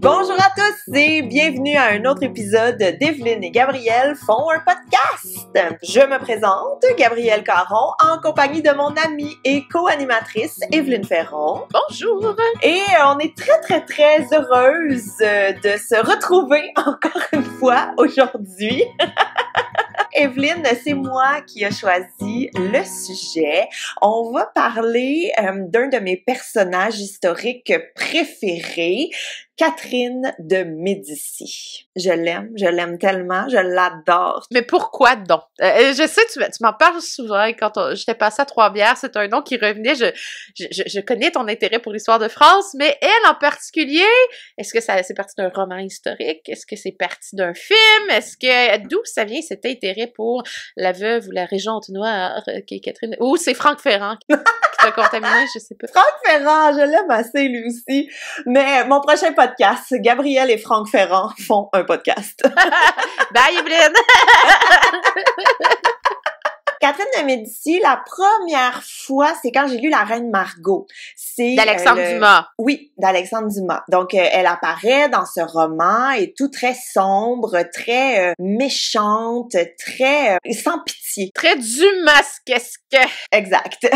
Bonjour à tous et bienvenue à un autre épisode d'Evelyne et Gabrielle font un podcast. Je me présente, Gabrielle Caron, en compagnie de mon amie et co-animatrice Evelyne Ferron. Bonjour! Et on est très heureuse de se retrouver encore une fois aujourd'hui. Evelyne, c'est moi qui ai choisi le sujet. On va parler d'un de mes personnages historiques préférés, Catherine de Médicis. Je l'aime tellement, je l'adore. Mais pourquoi donc? Je sais, tu m'en parles souvent quand j'étais passée à Trois-Bières, c'est un nom qui revenait. Je connais ton intérêt pour l'histoire de France, mais elle en particulier, est-ce que c'est parti d'un roman historique? Est-ce que c'est parti d'un film? D'où ça vient cet intérêt pour la veuve ou la régente noire qui est Catherine? Ou c'est Franck Ferrand qui t'a contaminé, je sais pas. Franck Ferrand, je l'aime assez lui aussi. Mais mon prochain podcast, Gabrielle et Franck Ferrand font un podcast. Bye Evelyne! Catherine de Médicis, la première fois, c'est quand j'ai lu La Reine Margot. C'est d'Alexandre Dumas. Oui, d'Alexandre Dumas. Donc, elle apparaît dans ce roman et tout très sombre, très méchante, très sans pitié. Très dumasquesque. Exact.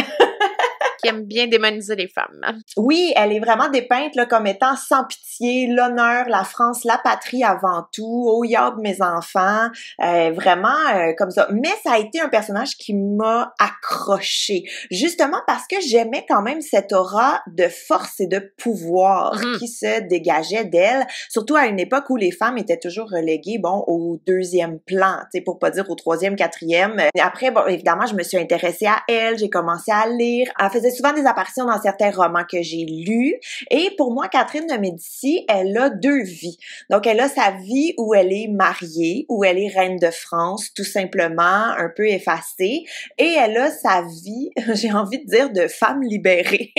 Qui aime bien démoniser les femmes. Oui, elle est vraiment dépeinte là, comme étant sans pitié, l'honneur, la France, la patrie avant tout, oh yab mes enfants, vraiment comme ça. Mais ça a été un personnage qui m'a accrochée, justement parce que j'aimais quand même cette aura de force et de pouvoir qui se dégageait d'elle, surtout à une époque où les femmes étaient toujours reléguées, bon, au deuxième plan, tu sais, pour pas dire au troisième, quatrième. Après, bon, évidemment, je me suis intéressée à elle, j'ai commencé à lire, elle faisait souvent des apparitions dans certains romans que j'ai lus. Et pour moi, Catherine de Médicis, elle a deux vies. Donc, elle a sa vie où elle est mariée, où elle est reine de France, tout simplement, un peu effacée. Et elle a sa vie, j'ai envie de dire, de femme libérée.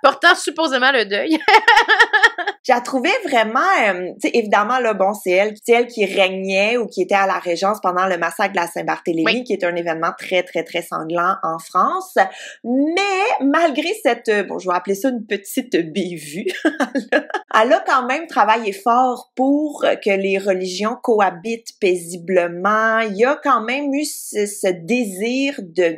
Portant supposément le deuil. Je la trouvais vraiment, tu sais, évidemment, là, bon, c'est elle qui régnait ou qui était à la Régence pendant le massacre de la Saint-Barthélemy, qui est un événement très sanglant en France. Mais, malgré cette, bon, je vais appeler ça une petite bévue, elle a quand même travaillé fort pour que les religions cohabitent paisiblement. Il y a quand même eu ce désir de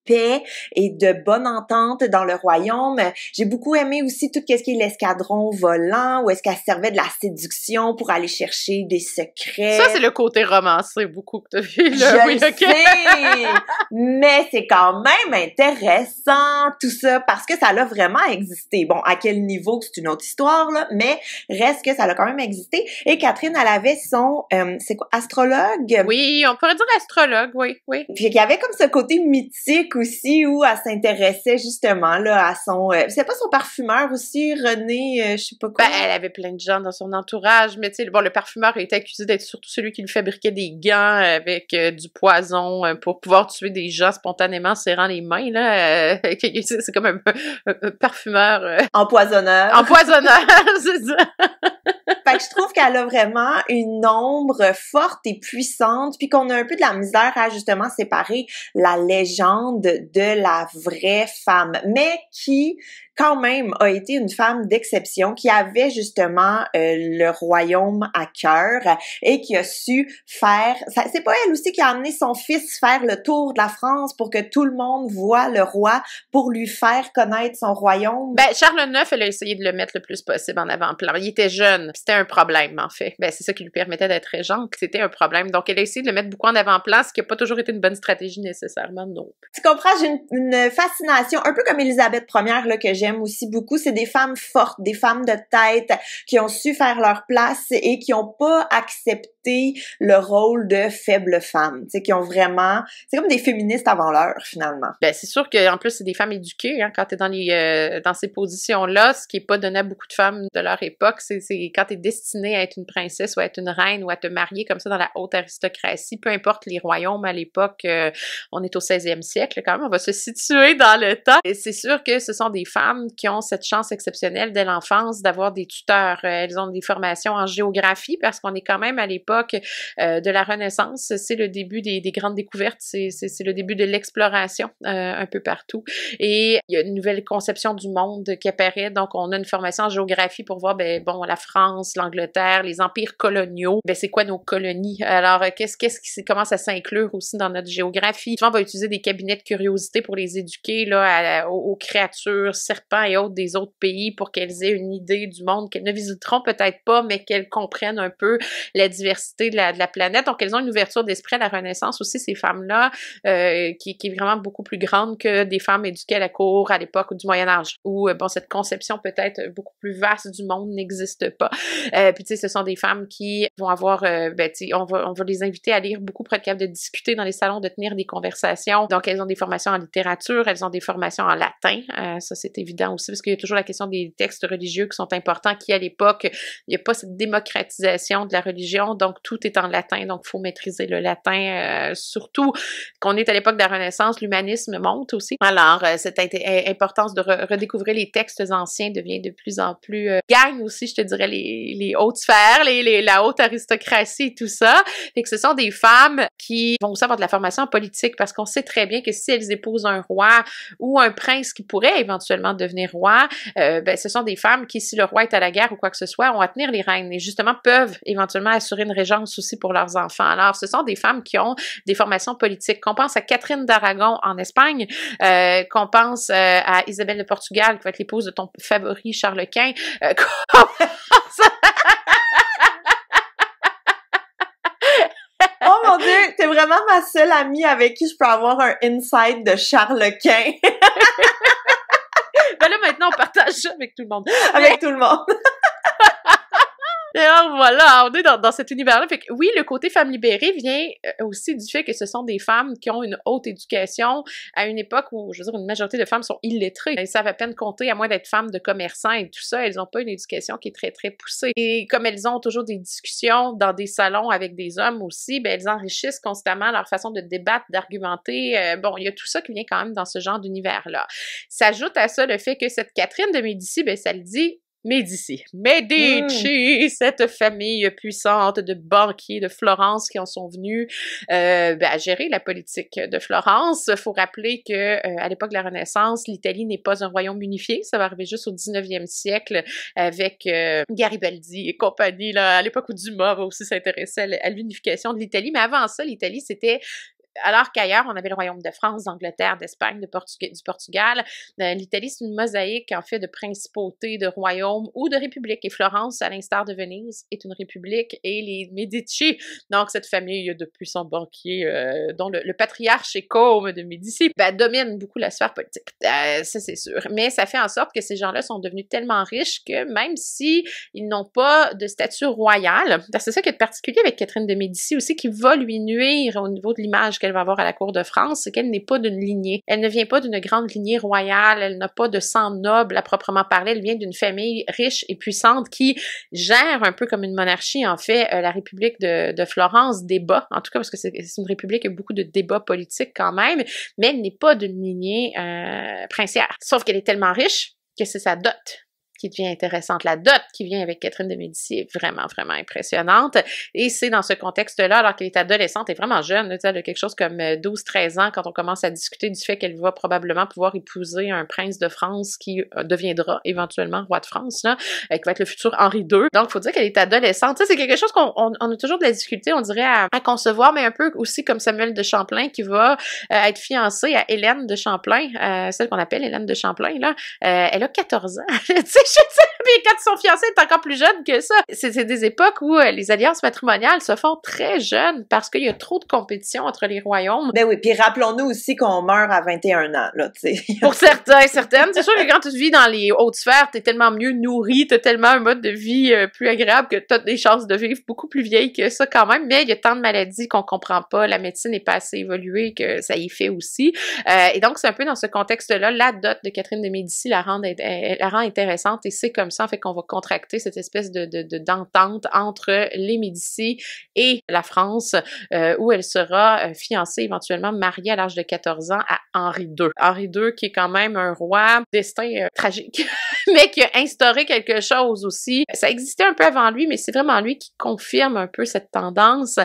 paix et de bonne entente dans le royaume. J'ai beaucoup aimé aussi tout ce qui est l'escadron volant, où est-ce qu'elle servait de la séduction pour aller chercher des secrets. Ça, c'est le côté romancé, beaucoup que t'as vu, là. Je sais! Mais c'est quand même intéressant, tout ça, parce que ça a vraiment existé. Bon, à quel niveau, c'est une autre histoire, là, mais reste que ça a quand même existé. Et Catherine, elle avait son, c'est quoi, astrologue? Oui, on pourrait dire astrologue, oui. Puis il y avait comme ce côté mythique aussi où elle s'intéressait justement là à son c'est pas son parfumeur aussi, René je sais pas quoi. Ben, elle avait plein de gens dans son entourage, mais tu sais, bon, le parfumeur a été accusé d'être surtout celui qui lui fabriquait des gants avec du poison pour pouvoir tuer des gens spontanément en serrant les mains, là. C'est comme un parfumeur... Empoisonneur. Empoisonneur, c'est ça. Fait que je trouve qu'elle a vraiment une ombre forte et puissante, puis qu'on a un peu de la misère à justement séparer la légende de la vraie femme, mais qui quand même a été une femme d'exception, qui avait justement le royaume à cœur et qui a su faire... C'est pas elle aussi qui a amené son fils faire le tour de la France pour que tout le monde voit le roi, pour lui faire connaître son royaume? Ben, Charles IX, elle a essayé de le mettre le plus possible en avant-plan. Il était jeune, c'était un problème, en fait. Ben, c'est ça qui lui permettait d'être régente, c'était un problème. Donc, elle a essayé de le mettre beaucoup en avant-plan, ce qui n'a pas toujours été une bonne stratégie nécessairement, non. Tu comprends, j'ai une fascination, un peu comme Élisabeth Ier, là, que j'aime aussi beaucoup. C'est des femmes fortes, des femmes de tête, qui ont su faire leur place et qui n'ont pas accepté le rôle de faible femme. Tu sais, qui ont vraiment... C'est comme des féministes avant l'heure, finalement. Ben, c'est sûr qu'en plus, c'est des femmes éduquées, hein, quand t'es dans ces positions-là, ce qui est pas donné à beaucoup de femmes de leur époque, c'est quand t'es destinée à être une princesse ou à être une reine ou à te marier comme ça dans la haute aristocratie, peu importe les royaumes à l'époque, on est au 16e siècle quand même, on va se situer dans le temps. Et c'est sûr que ce sont des femmes qui ont cette chance exceptionnelle dès l'enfance d'avoir des tuteurs. Elles ont des formations en géographie parce qu'on est quand même à l'époque l'époque de la Renaissance. C'est le début des grandes découvertes, c'est le début de l'exploration un peu partout. Et il y a une nouvelle conception du monde qui apparaît. Donc, on a une formation en géographie pour voir, ben bon, la France, l'Angleterre, les empires coloniaux. Ben, c'est quoi nos colonies? Alors, comment ça s'inclure aussi dans notre géographie? Souvent, on va utiliser des cabinets de curiosité pour les éduquer là, aux créatures, serpents et autres des autres pays pour qu'elles aient une idée du monde qu'elles ne visiteront peut-être pas, mais qu'elles comprennent un peu la diversité de la planète. Donc, elles ont une ouverture d'esprit à la Renaissance aussi, ces femmes-là, qui est vraiment beaucoup plus grande que des femmes éduquées à la cour à l'époque du Moyen-Âge, où, bon, cette conception peut-être beaucoup plus vaste du monde n'existe pas. Puis, tu sais, ce sont des femmes qui vont avoir, ben, tu sais, on va les inviter à lire beaucoup pour être capables de discuter dans les salons, de tenir des conversations. Donc, elles ont des formations en littérature, elles ont des formations en latin. Ça, c'est évident aussi, parce qu'il y a toujours la question des textes religieux qui sont importants, qui, à l'époque, il n'y a pas cette démocratisation de la religion, donc tout est en latin, donc il faut maîtriser le latin, surtout qu'on est à l'époque de la Renaissance, l'humanisme monte aussi. Alors, cette importance de redécouvrir les textes anciens devient de plus en plus gagne aussi, je te dirais, les hautes sphères, la haute aristocratie et tout ça. Fait que ce sont des femmes qui vont aussi avoir de la formation politique, parce qu'on sait très bien que si elles épousent un roi ou un prince qui pourrait éventuellement devenir roi, ben, ce sont des femmes qui, si le roi est à la guerre ou quoi que ce soit, ont à tenir les rênes et justement peuvent éventuellement assurer une régence aussi pour leurs enfants. Alors, ce sont des femmes qui ont des formations politiques. Qu'on pense à Catherine d'Aragon en Espagne, qu'on pense à Isabelle de Portugal, qui va être l'épouse de ton favori Charles Quint, qu'on pense... Oh mon Dieu, t'es vraiment ma seule amie avec qui je peux avoir un insight de Charles Quint. Ben là, maintenant, on partage ça avec tout le monde. Avec tout le monde. Et alors voilà, on est dans cet univers-là. Fait que oui, le côté femme libérée vient aussi du fait que ce sont des femmes qui ont une haute éducation à une époque où, je veux dire, une majorité de femmes sont illettrées. Elles savent à peine compter, à moins d'être femmes de commerçants et tout ça. Elles n'ont pas une éducation qui est très, très poussée. Et comme elles ont toujours des discussions dans des salons avec des hommes aussi, ben elles enrichissent constamment leur façon de débattre, d'argumenter. Bon, il y a tout ça qui vient quand même dans ce genre d'univers-là. S'ajoute à ça le fait que cette Catherine de Médicis, ben ça le dit, Medici, cette famille puissante de banquiers de Florence qui en sont venus à gérer la politique de Florence. Faut rappeler que à l'époque de la Renaissance, l'Italie n'est pas un royaume unifié. Ça va arriver juste au 19e siècle avec Garibaldi et compagnie, là, à l'époque où Dumas va aussi s'intéresser à l'unification de l'Italie. Mais avant ça, l'Italie, c'était... Alors qu'ailleurs, on avait le royaume de France, d'Angleterre, d'Espagne, du Portugal. L'Italie, c'est une mosaïque, en fait, de principautés, de royaumes ou de républiques. Et Florence, à l'instar de Venise, est une république. Et les Medici, donc cette famille de puissants banquiers, dont le patriarche et Côme de Médicis, domine beaucoup la sphère politique. Ça, c'est sûr. Mais ça fait en sorte que ces gens-là sont devenus tellement riches que même si ils n'ont pas de statut royal, c'est ça qui est particulier avec Catherine de Médicis aussi, qui va lui nuire au niveau de l'image qu'elle va avoir à la cour de France, c'est qu'elle n'est pas d'une lignée. Elle ne vient pas d'une grande lignée royale, elle n'a pas de sang noble à proprement parler, elle vient d'une famille riche et puissante qui gère un peu comme une monarchie, en fait, la République de Florence débat, en tout cas parce que c'est une république avec beaucoup de débats politiques quand même, mais elle n'est pas d'une lignée princière. Sauf qu'elle est tellement riche que c'est sa dot qui devient intéressante. La dot qui vient avec Catherine de Médicis est vraiment, vraiment impressionnante. Et c'est dans ce contexte-là, alors qu'elle est adolescente et vraiment jeune, elle a quelque chose comme 12-13 ans, quand on commence à discuter du fait qu'elle va probablement pouvoir épouser un prince de France qui deviendra éventuellement roi de France, là, qui va être le futur Henri II. Donc, il faut dire qu'elle est adolescente. Ça, c'est quelque chose qu'on a toujours de la difficulté, on dirait, à concevoir, mais un peu aussi comme Samuel de Champlain qui va être fiancé à Hélène de Champlain, celle qu'on appelle Hélène de Champlain, là. Elle a 14 ans. Tu sais, je sais, mais quand ils sont fiancés, elle est encore plus jeune que ça. C'est des époques où les alliances matrimoniales se font très jeunes parce qu'il y a trop de compétition entre les royaumes. Ben oui, puis rappelons-nous aussi qu'on meurt à 21 ans, là, tu sais. Pour certains, certaines. C'est sûr que quand tu vis dans les hautes sphères, t'es tellement mieux nourri, t'as tellement un mode de vie plus agréable que t'as des chances de vivre beaucoup plus vieille que ça quand même, mais il y a tant de maladies qu'on comprend pas, la médecine n'est pas assez évoluée que ça y fait aussi. Et donc, c'est un peu dans ce contexte-là, la dot de Catherine de Médicis la rend intéressante. Et c'est comme ça, en fait, qu'on va contracter cette espèce d'entente entre les Médicis et la France, où elle sera fiancée, éventuellement mariée à l'âge de 14 ans à Henri II. Henri II, qui est quand même un roi destin tragique. mais qui a instauré quelque chose aussi. Ça existait un peu avant lui, mais c'est vraiment lui qui confirme un peu cette tendance.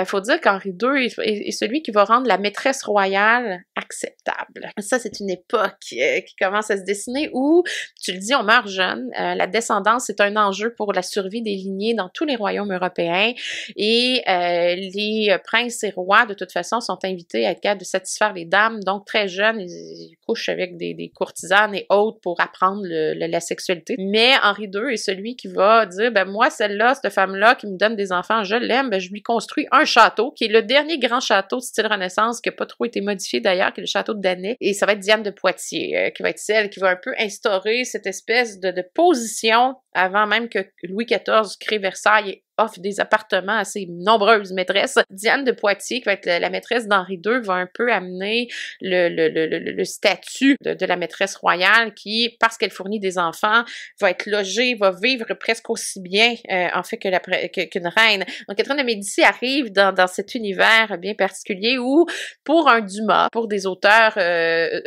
Faut dire qu'Henri II est celui qui va rendre la maîtresse royale acceptable. Ça, c'est une époque qui commence à se dessiner où, tu le dis, on meurt jeune. La descendance est un enjeu pour la survie des lignées dans tous les royaumes européens et les princes et rois, de toute façon, sont invités à être capables de satisfaire les dames. Donc, très jeunes, ils couchent avec des courtisanes et autres pour apprendre la sexualité. Mais Henri II est celui qui va dire, ben moi, celle-là, cette femme-là qui me donne des enfants, je l'aime, ben je lui construis un château, qui est le dernier grand château de style Renaissance, qui n'a pas trop été modifié d'ailleurs, qui est le château de Danay. Et ça va être Diane de Poitiers, qui va être celle qui va un peu instaurer cette espèce de position avant même que Louis XIV crée Versailles et offre des appartements à ses nombreuses maîtresses. Diane de Poitiers, qui va être la maîtresse d'Henri II, va un peu amener le statut de la maîtresse royale qui, parce qu'elle fournit des enfants, va être logée, va vivre presque aussi bien, en fait, qu'une reine. Donc, Catherine de Médicis arrive dans cet univers bien particulier où, pour un Dumas, pour des auteurs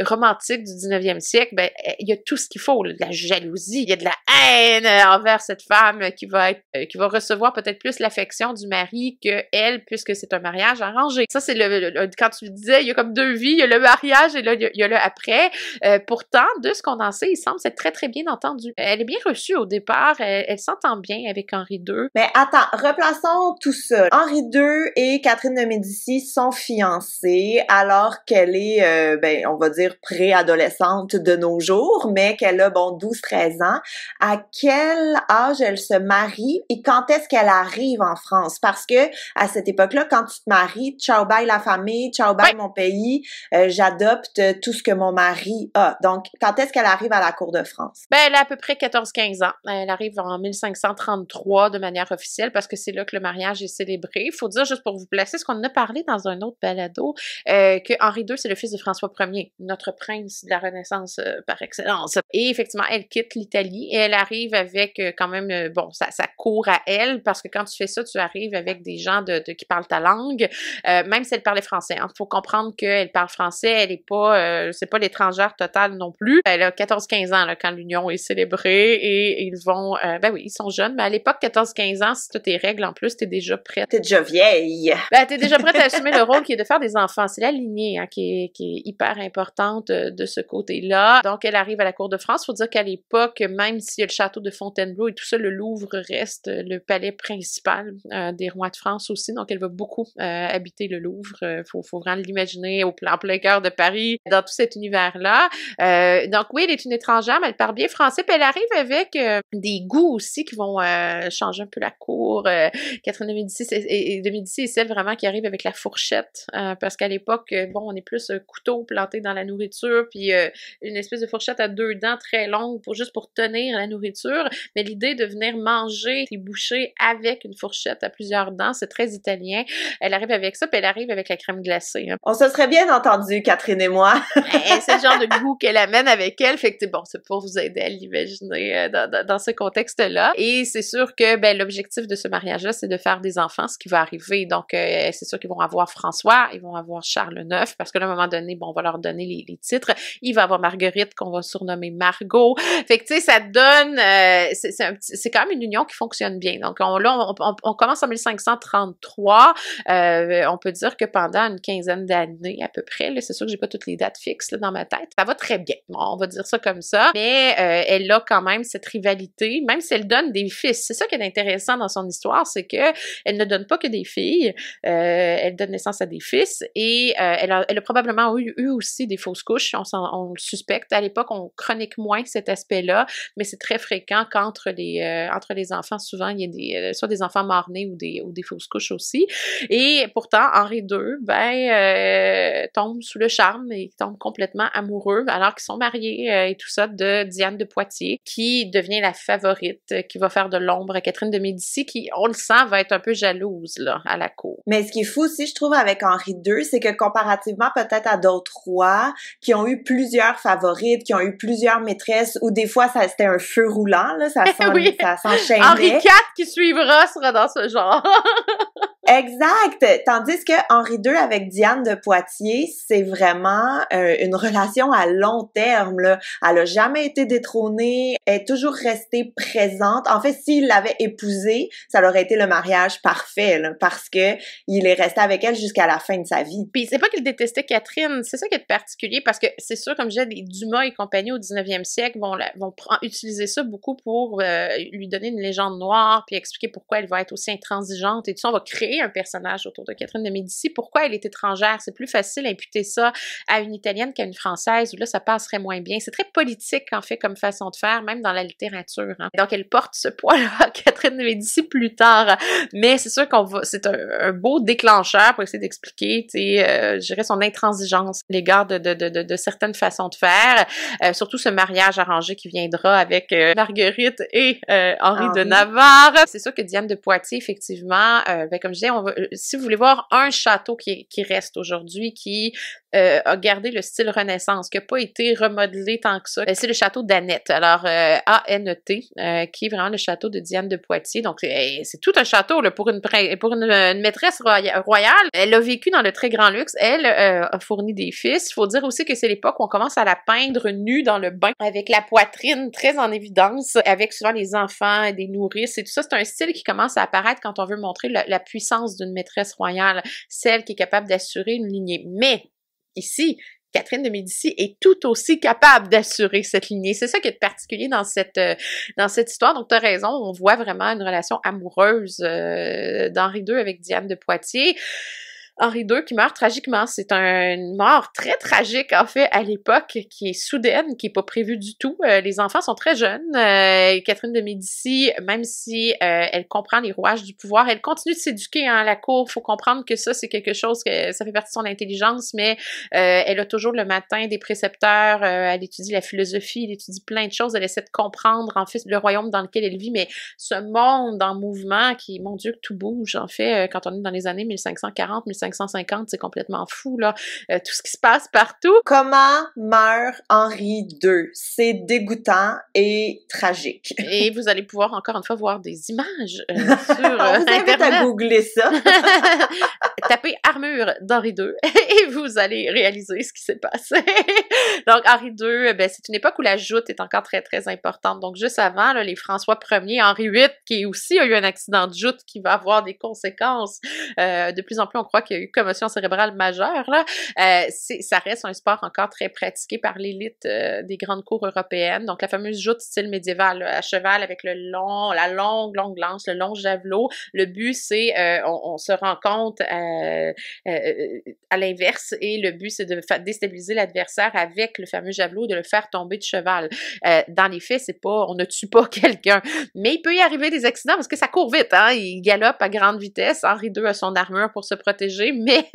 romantiques du 19e siècle, ben, il y a tout ce qu'il faut, là, de la jalousie, il y a de la haine envers cette femme qui va recevoir peut-être plus l'affection du mari que elle, puisque c'est un mariage arrangé. Ça, c'est quand tu disais, il y a comme deux vies, il y a le mariage et là, il y a le après. Pourtant, de ce qu'on en sait, il semble s'être très, très bien entendu. Elle est bien reçue au départ, elle s'entend bien avec Henri II. Mais attends, replaçons tout ça. Henri II et Catherine de Médicis sont fiancés alors qu'elle est, on va dire, préadolescente de nos jours, mais qu'elle a, 12-13 ans. À quel âge elle se marie et quand est-ce qu'elle arrive en France? Parce que à cette époque-là, quand tu te maries, ciao bye la famille, ciao bye mon pays, j'adopte tout ce que mon mari a. Donc, quand est-ce qu'elle arrive à la cour de France? Ben, elle a à peu près 14-15 ans. Elle arrive en 1533 de manière officielle parce que c'est là que le mariage est célébré. Il faut dire, juste pour vous placer, ce qu'on en a parlé dans un autre balado, que Henri II, c'est le fils de François Ier, notre prince de la Renaissance par excellence. Et effectivement, elle quitte l'Italie et elle arrive avec quand même, sa cour à elle, parce que quand tu fais ça, tu arrives avec des gens qui parlent ta langue, même si elle parlait français. Il faut comprendre qu'elle parle français, elle est pas, c'est pas l'étrangère totale non plus. Elle a 14-15 ans là, quand l'union est célébrée et ils vont, ils sont jeunes, mais à l'époque, 14-15 ans, si tu as tes règles en plus, t'es déjà prête. T'es déjà vieille. T'es déjà prête à assumer le rôle qui est de faire des enfants. C'est la lignée qui est hyper importante de ce côté-là. Donc, elle arrive à la cour de France. Faut dire qu'à l'époque, même s'il y a le château de Fontainebleau et tout ça, le Louvre reste le palais principal des rois de France aussi. Donc, elle va beaucoup habiter le Louvre. Faut vraiment l'imaginer en plein cœur de Paris, dans tout cet univers-là. Donc, oui, elle est une étrangère, mais elle parle bien français. Puis elle arrive avec des goûts aussi qui vont changer un peu la cour. Catherine de Médicis est celle vraiment qui arrive avec la fourchette. Parce qu'à l'époque, on est plus couteau planté dans la nourriture, puis une espèce de fourchette à deux dents très longue juste pour tenir la nourriture. Mais l'idée de venir manger les bouchées avec une fourchette à plusieurs dents, c'est très italien. Elle arrive avec ça, puis elle arrive avec la crème glacée. On se serait bien entendu, Catherine et moi. C'est le genre de goût qu'elle amène avec elle, fait que c'est pour vous aider à l'imaginer dans ce contexte-là. Et c'est sûr que l'objectif de ce mariage-là, c'est de faire des enfants, ce qui va arriver. Donc, c'est sûr qu'ils vont avoir François, ils vont avoir Charles IX, parce que là, à un moment donné, on va leur donner les titres. Il va avoir Marguerite, qu'on va surnommer Margot. Fait que, tu sais, ça donne... c'est quand même une union qui fonctionne bien. Donc, on commence en 1533. On peut dire que pendant une quinzaine d'années, à peu près, là, c'est sûr que j'ai pas toutes les dates fixes là, dans ma tête, ça va très bien. Bon, on va dire ça comme ça. Mais elle a quand même cette rivalité, même si elle donne des fils. C'est ça qui est intéressant dans son histoire, c'est que elle ne donne pas que des filles, elle donne naissance à des fils et elle a probablement eu aussi des fausses couches, on le suspecte. À l'époque, on chronique moins cet aspect-là, mais c'est très fréquent qu'entre les enfants, souvent, il y a soit des enfants morts-nés ou des fausses couches aussi. Et pourtant, Henri II, tombe sous le charme et tombe complètement amoureux, alors qu'ils sont mariés et tout ça, de Diane de Poitiers, qui devient la favorite, qui va faire de l'ombre à Catherine de Médicis, qui, on le sent, va être un peu jalouse, là, à la cour. Mais ce qui est fou aussi, je trouve, avec Henri II, c'est que comparativement peut-être à d'autres rois qui ont eu plusieurs favorites, qui ont eu plusieurs maîtresses, ou des fois, c'était un feu roulant, là, ça s'enchaînait. Henri IV qui suivra sera dans ce genre. Exact! Tandis que Henri II avec Diane de Poitiers, c'est vraiment une relation à long terme, là. Elle a jamais été détrônée, elle est toujours restée présente. En fait, s'il l'avait épousée, ça aurait été le mariage parfait, là, parce que il est resté avec elle jusqu'à la fin de sa vie. Puis c'est pas qu'il détestait Catherine, c'est ça qui est particulier, parce que c'est sûr, comme je disais, les Dumas et compagnie au 19e siècle vont utiliser ça beaucoup pour lui donner une légende noire, puis expliquer pourquoi elle va être aussi intransigeante, et tout ça, on va créer un personnage autour de Catherine de Médicis. Pourquoi elle est étrangère? C'est plus facile d'imputer ça à une Italienne qu'à une Française, où là, ça passerait moins bien. C'est très politique, en fait, comme façon de faire, même dans la littérature. Hein. Donc, elle porte ce poids-là à Catherine de Médicis plus tard. Mais c'est sûr c'est un beau déclencheur pour essayer d'expliquer, tu sais, je dirais son intransigeance à l'égard de certaines façons de faire. Surtout ce mariage arrangé qui viendra avec Marguerite et Henri de Navarre. C'est sûr que Diane de Poitiers, effectivement, comme je disais, si vous voulez voir un château qui reste aujourd'hui, qui a gardé le style Renaissance, qui n'a pas été remodelé tant que ça, c'est le château d'Annette. Alors, A-N-E-T, qui est vraiment le château de Diane de Poitiers. Donc, c'est tout un château là, pour une maîtresse royale. Elle a vécu dans le très grand luxe. Elle a fourni des fils. Il faut dire aussi que c'est l'époque où on commence à la peindre nue dans le bain, avec la poitrine très en évidence, avec souvent les enfants, des nourrices et tout ça. C'est un style qui commence à apparaître quand on veut montrer la puissance d'une maîtresse royale, celle qui est capable d'assurer une lignée. Mais ici, Catherine de Médicis est tout aussi capable d'assurer cette lignée. C'est ça qui est particulier dans cette histoire. Donc, tu as raison, on voit vraiment une relation amoureuse d'Henri II avec Diane de Poitiers. Henri II qui meurt tragiquement. C'est une mort très tragique, en fait, à l'époque, qui est soudaine, qui est pas prévue du tout. Les enfants sont très jeunes. Catherine de Médicis, même si elle comprend les rouages du pouvoir, elle continue de s'éduquer à la cour. Faut comprendre que ça, c'est quelque chose que ça fait partie de son intelligence, mais elle a toujours le matin des précepteurs, elle étudie la philosophie, elle étudie plein de choses, elle essaie de comprendre, en fait, le royaume dans lequel elle vit, mais ce monde en mouvement qui, mon Dieu, que tout bouge, en fait, quand on est dans les années 1540, 1550, c'est complètement fou, là. Tout ce qui se passe partout. Comment meurt Henri II? C'est dégoûtant et tragique. Et vous allez pouvoir, encore une fois, voir des images sur On vous invite à googler ça. Tapez armure d'Henri II et vous allez réaliser ce qui s'est passé. Donc, Henri II, c'est une époque où la joute est encore très, très importante. Donc, juste avant, là, les François Ier, Henri VIII, qui aussi a eu un accident de joute qui va avoir des conséquences. De plus en plus, on croit qu'il y a eu commotion cérébrale majeure, là. Ça reste un sport encore très pratiqué par l'élite des grandes cours européennes. Donc, la fameuse joute style médiéval, là, à cheval avec la longue lance, le long javelot. Le but, c'est, on se rencontre à l'inverse et le but, c'est de déstabiliser l'adversaire avec le fameux javelot, de le faire tomber de cheval. Dans les faits, c'est pas, on ne tue pas quelqu'un, mais il peut y arriver des accidents parce que ça court vite, hein, il galope à grande vitesse. Henri II a son armure pour se protéger, mais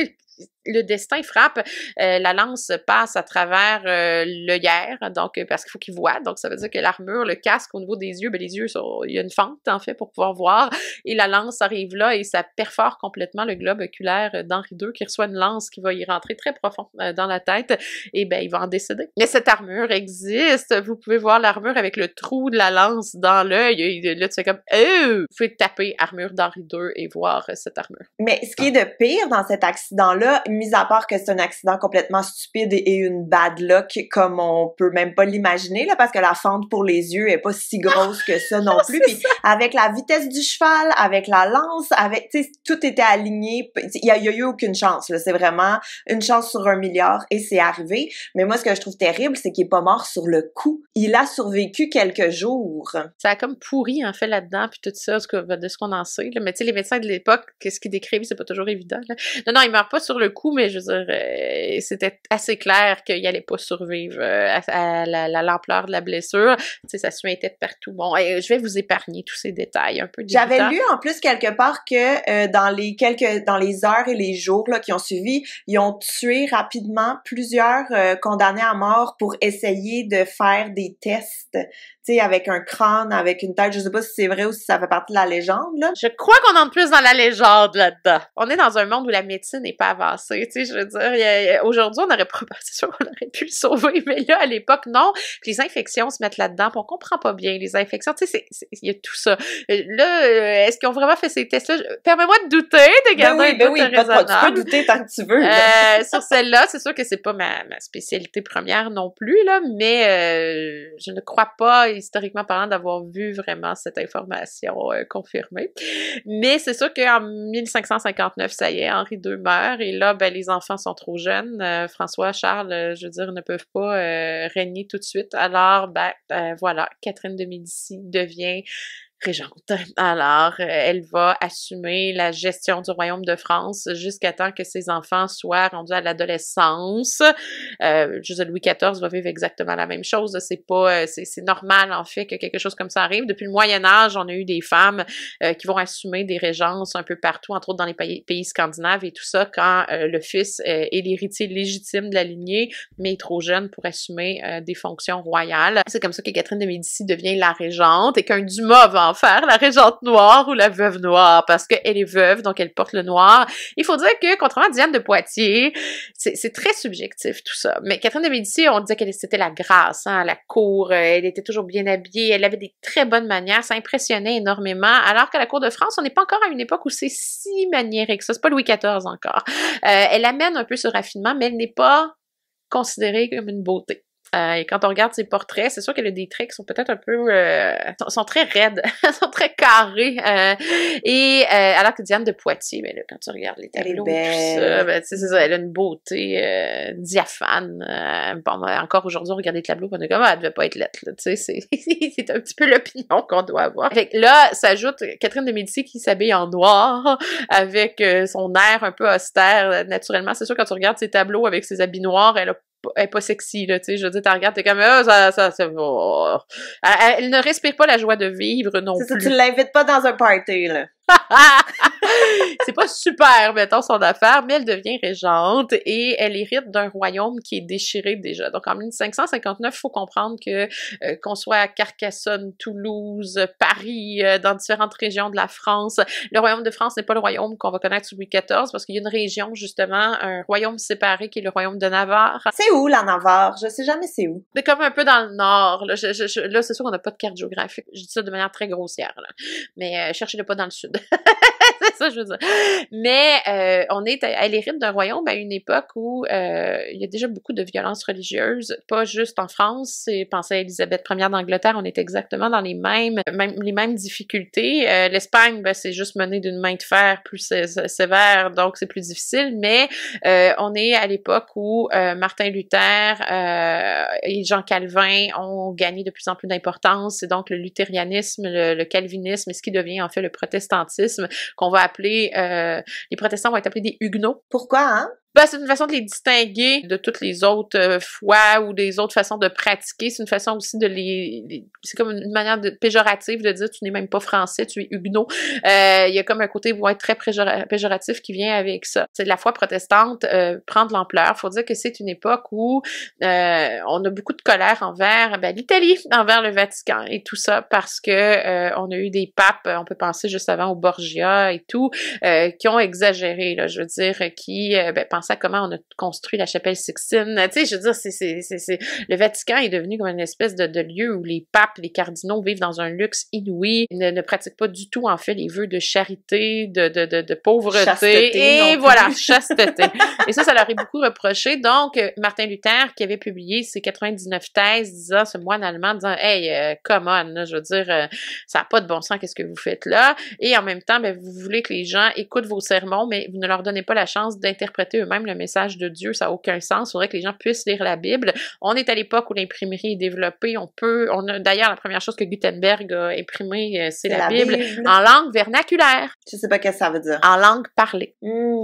le destin frappe, la lance passe à travers l'œillère, donc parce qu'il faut qu'il voit, donc ça veut dire que l'armure, le casque au niveau des yeux, les yeux il y a une fente en fait pour pouvoir voir, et la lance arrive là et ça perfore complètement le globe oculaire d'Henri II qui reçoit une lance qui va y rentrer très profond dans la tête, et il va en décéder. Mais cette armure existe, vous pouvez voir l'armure avec le trou de la lance dans l'œil, et là tu fais comme vous pouvez taper armure d'Henri II et voir cette armure. Mais ce qui est de pire dans cet accident-là, mis à part que c'est un accident complètement stupide et une bad luck comme on peut même pas l'imaginer, là, parce que la fente pour les yeux est pas si grosse que ça non plus. Puis avec la vitesse du cheval, avec la lance, avec, tu sais, tout était aligné. Il y a eu aucune chance, là. C'est vraiment une chance sur 1 milliard et c'est arrivé. Mais moi, ce que je trouve terrible, c'est qu'il est pas mort sur le coup. Il a survécu quelques jours. Ça a comme pourri, en fait, là-dedans, puis tout ça, de ce qu'on en sait, là. Mais tu sais, les médecins de l'époque, qu'est-ce qu'ils décrivent, c'est pas toujours évident, là. Non, il meurt pas sur le coup, mais je veux dire, c'était assez clair qu'il allait pas survivre à l'ampleur de la blessure. Tu sais, ça suintait de partout. Bon, je vais vous épargner tous ces détails un peu dégoûtants. J'avais lu en plus quelque part que dans les heures et les jours là qui ont suivi, ils ont tué rapidement plusieurs condamnés à mort pour essayer de faire des tests, tu sais, avec un crâne, avec une tête. Je sais pas si c'est vrai ou si ça fait partie de la légende, là. Je crois qu'on entre plus dans la légende là-dedans. On est dans un monde où la médecine n'est pas avancée. passé, tu sais, je veux dire, aujourd'hui, on aurait pas, c'est sûr qu'on aurait pu le sauver, mais là, à l'époque, non. Puis les infections se mettent là-dedans, puis on comprend pas bien les infections, tu sais, il y a tout ça. Là, est-ce qu'ils ont vraiment fait ces tests-là? Permets-moi de douter, de garder un doute raisonnable. Tu peux douter tant que tu veux. Sur celle-là, c'est sûr que c'est pas ma spécialité première non plus, là, mais je ne crois pas, historiquement parlant, d'avoir vu vraiment cette information confirmée. Mais c'est sûr qu'en 1559, ça y est, Henri II meurt, et là, ben, les enfants sont trop jeunes. François, Charles, je veux dire, ne peuvent pas régner tout de suite. Alors, voilà, Catherine de Médicis devient régente. Alors, elle va assumer la gestion du royaume de France jusqu'à temps que ses enfants soient rendus à l'adolescence. Je veux dire, Louis XIV va vivre exactement la même chose. C'est pas, c'est normal, en fait, que quelque chose comme ça arrive. Depuis le Moyen-Âge, on a eu des femmes qui vont assumer des régences un peu partout, entre autres dans les pays scandinaves et tout ça, quand le fils est l'héritier légitime de la lignée, mais est trop jeune pour assumer des fonctions royales. C'est comme ça que Catherine de Médicis devient la régente et qu'un Dumas va en faire la régente noire ou la veuve noire, parce qu'elle est veuve, donc elle porte le noir. Il faut dire que, contrairement à Diane de Poitiers, c'est très subjectif tout ça. Mais Catherine de Médicis, on disait qu'elle c'était la grâce, hein, à la cour, elle était toujours bien habillée, elle avait des très bonnes manières, ça impressionnait énormément, alors qu'à la cour de France, on n'est pas encore à une époque où c'est si maniéré que ça, c'est pas Louis XIV encore. Elle amène un peu ce raffinement, mais elle n'est pas considérée comme une beauté. Et quand on regarde ses portraits, c'est sûr qu'elle a des traits qui sont peut-être un peu... sont très raides, sont très carrés. Alors que Diane de Poitiers, mais là, quand tu regardes les tableaux, tout ça, ben, c'est ça, elle a une beauté diaphane. Bon, encore aujourd'hui, on regarde les tableaux, on est comme, elle devait pas être lettre, là, tu sais, c'est un petit peu l'opinion qu'on doit avoir. Fait que là, s'ajoute Catherine de Médicis qui s'habille en noir, avec son air un peu austère, naturellement. C'est sûr, quand tu regardes ses tableaux avec ses habits noirs, elle est pas sexy, là, tu sais, je veux dire, tu regardes, t'es comme, oh. Elle ne respire pas la joie de vivre non plus. C'est ça, tu l'invites pas dans un party, là. C'est pas super, mettons, son affaire, mais elle devient régente et elle hérite d'un royaume qui est déchiré déjà. Donc, en 1559, il faut comprendre que qu'on soit à Carcassonne, Toulouse, Paris, dans différentes régions de la France, le royaume de France n'est pas le royaume qu'on va connaître sous Louis XIV parce qu'il y a une région, justement, un royaume séparé qui est le royaume de Navarre. C'est où, la Navarre? Je sais jamais c'est où. C'est comme un peu dans le nord. Là, là c'est sûr qu'on n'a pas de carte géographique. Je dis ça de manière très grossière, là. Mais cherchez-le pas dans le sud. C'est ça, je veux dire. Mais elle hérite d'un royaume à une époque où il y a déjà beaucoup de violences religieuses, pas juste en France. Pensez à Élisabeth Ier d'Angleterre, on est exactement dans les mêmes difficultés. L'Espagne, ben, c'est juste mené d'une main de fer plus sévère, donc c'est plus difficile. Mais on est à l'époque où Martin Luther et Jean Calvin ont gagné de plus en plus d'importance. Et donc le luthérianisme, le calvinisme, et ce qui devient en fait le protestantisme, qu'on va appeler, les protestants vont être appelés des huguenots. Pourquoi, hein? Ben, c'est une façon de les distinguer de toutes les autres foi ou des autres façons de pratiquer. C'est une façon aussi de c'est comme une manière péjorative de dire tu n'es même pas français, tu es huguenot. Il y a comme un côté vont être très péjoratif qui vient avec ça. C'est de la foi protestante prend de l'ampleur. Faut dire que c'est une époque où on a beaucoup de colère envers l'Italie, envers le Vatican et tout ça parce que on a eu des papes, on peut penser juste avant au Borgia et tout, qui ont exagéré, là, je veux dire, qui pensez à comment on a construit la chapelle Sixtine. Tu sais, je veux dire, le Vatican est devenu comme une espèce de lieu où les papes, les cardinaux vivent dans un luxe inouï, ne pratiquent pas du tout, en fait, les vœux de charité, de pauvreté. Chasteté, et voilà, chasteté. Et ça leur est beaucoup reproché. Donc, Martin Luther, qui avait publié ses 99 thèses, disant, ce moine allemand, disant, hey, come on, là, je veux dire, ça n'a pas de bon sens, qu'est-ce que vous faites là? Et en même temps, ben, vous voulez que les gens écoutent vos sermons, mais vous ne leur donnez pas la chance d'interpréter eux-mêmes le message de Dieu, ça n'a aucun sens. Il faudrait que les gens puissent lire la Bible. On est à l'époque où l'imprimerie est développée. D'ailleurs, la première chose que Gutenberg a imprimée, c'est la Bible en langue vernaculaire. Je sais pas ce que ça veut dire. En langue parlée.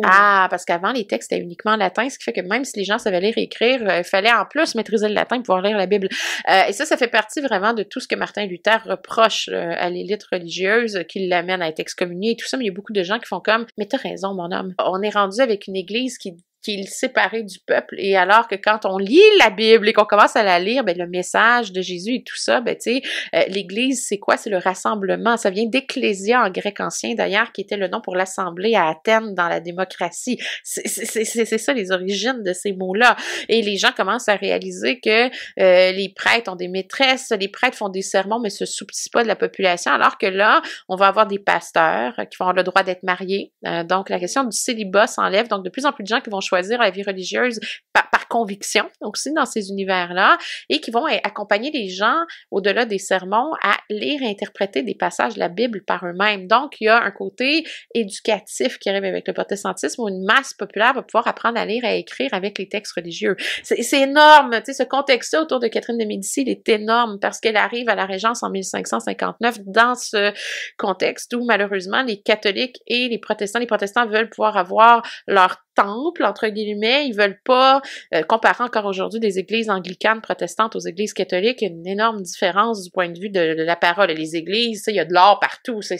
Ah, parce qu'avant, les textes étaient uniquement en latin, ce qui fait que même si les gens savaient lire et écrire, il fallait en plus maîtriser le latin pour pouvoir lire la Bible. Et ça fait partie vraiment de tout ce que Martin Luther reproche à l'élite religieuse, qui l'amène à être excommunié et tout ça, mais il y a beaucoup de gens qui font comme « Mais t'as raison, mon homme. On est rendu avec une église qui qui est séparé du peuple. Et alors que quand on lit la Bible et qu'on commence à la lire, ben le message de Jésus et tout ça, ben tu sais, l'Église, c'est quoi? C'est le rassemblement. Ça vient d'ecclésia en grec ancien d'ailleurs, qui était le nom pour l'assemblée à Athènes dans la démocratie. C'est ça les origines de ces mots-là. Et les gens commencent à réaliser que les prêtres ont des maîtresses, les prêtres font des sermons mais se soucient pas de la population, alors que là, on va avoir des pasteurs qui vont avoir le droit d'être mariés. Donc la question du célibat s'enlève. Donc de plus en plus de gens qui vont choisir la vie religieuse par conviction, donc aussi dans ces univers-là, et qui vont accompagner les gens au-delà des sermons à lire et interpréter des passages de la Bible par eux-mêmes. Donc il y a un côté éducatif qui arrive avec le protestantisme où une masse populaire va pouvoir apprendre à lire et à écrire avec les textes religieux. C'est énorme, tu sais, ce contexte-là autour de Catherine de Médicis, il est énorme parce qu'elle arrive à la Régence en 1559 dans ce contexte où malheureusement les catholiques et les protestants veulent pouvoir avoir leur temple, entre guillemets, ils veulent pas, comparant encore aujourd'hui des églises anglicanes protestantes aux églises catholiques, il y a une énorme différence du point de vue de la parole. Les églises, il y a de l'or partout, c'est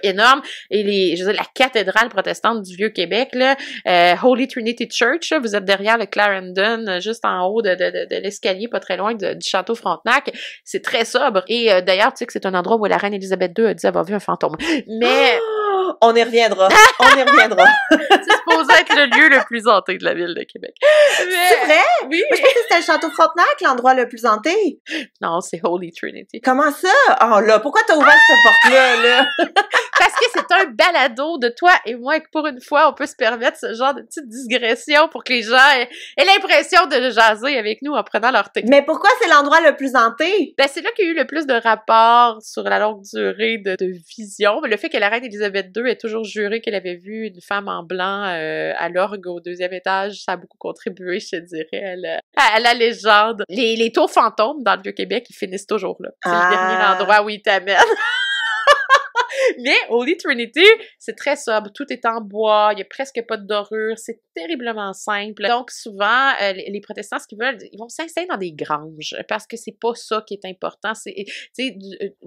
énorme, et je veux dire, la cathédrale protestante du Vieux-Québec, là, Holy Trinity Church, là, vous êtes derrière le Clarendon, juste en haut de l'escalier, pas très loin du château Frontenac, c'est très sobre, et d'ailleurs, tu sais que c'est un endroit où la reine Élisabeth II a dit avoir vu un fantôme, mais... On y reviendra. On y reviendra. C'est supposé être le lieu le plus hanté de la ville de Québec. Mais... C'est vrai? Oui. Moi, je pensais que c'était le Château Frontenac, l'endroit le plus hanté. Non, c'est Holy Trinity. Comment ça? Oh là, pourquoi t'as ouvert cette porte-là, là? Parce que c'est un balado de toi et moi, et que pour une fois, on peut se permettre ce genre de petite digression pour que les gens aient l'impression de jaser avec nous en prenant leur thé. Mais pourquoi c'est l'endroit le plus hanté? Ben, c'est là qu'il y a eu le plus de rapports sur la longue durée de vision. Le fait que la reine Élisabeth II ait toujours juré qu'elle avait vu une femme en blanc à l'orgue au 2e étage, ça a beaucoup contribué, je te dirais, à la légende. Les tours fantômes dans le Vieux-Québec, ils finissent toujours là. C'est le dernier endroit où ils t'amènent. Mais Holy Trinity, c'est très sobre. Tout est en bois, il y a presque pas de dorure, c'est terriblement simple. Donc souvent, les protestants, ce qu'ils veulent, ils vont s'installer dans des granges parce que c'est pas ça qui est important. C'est, tu sais,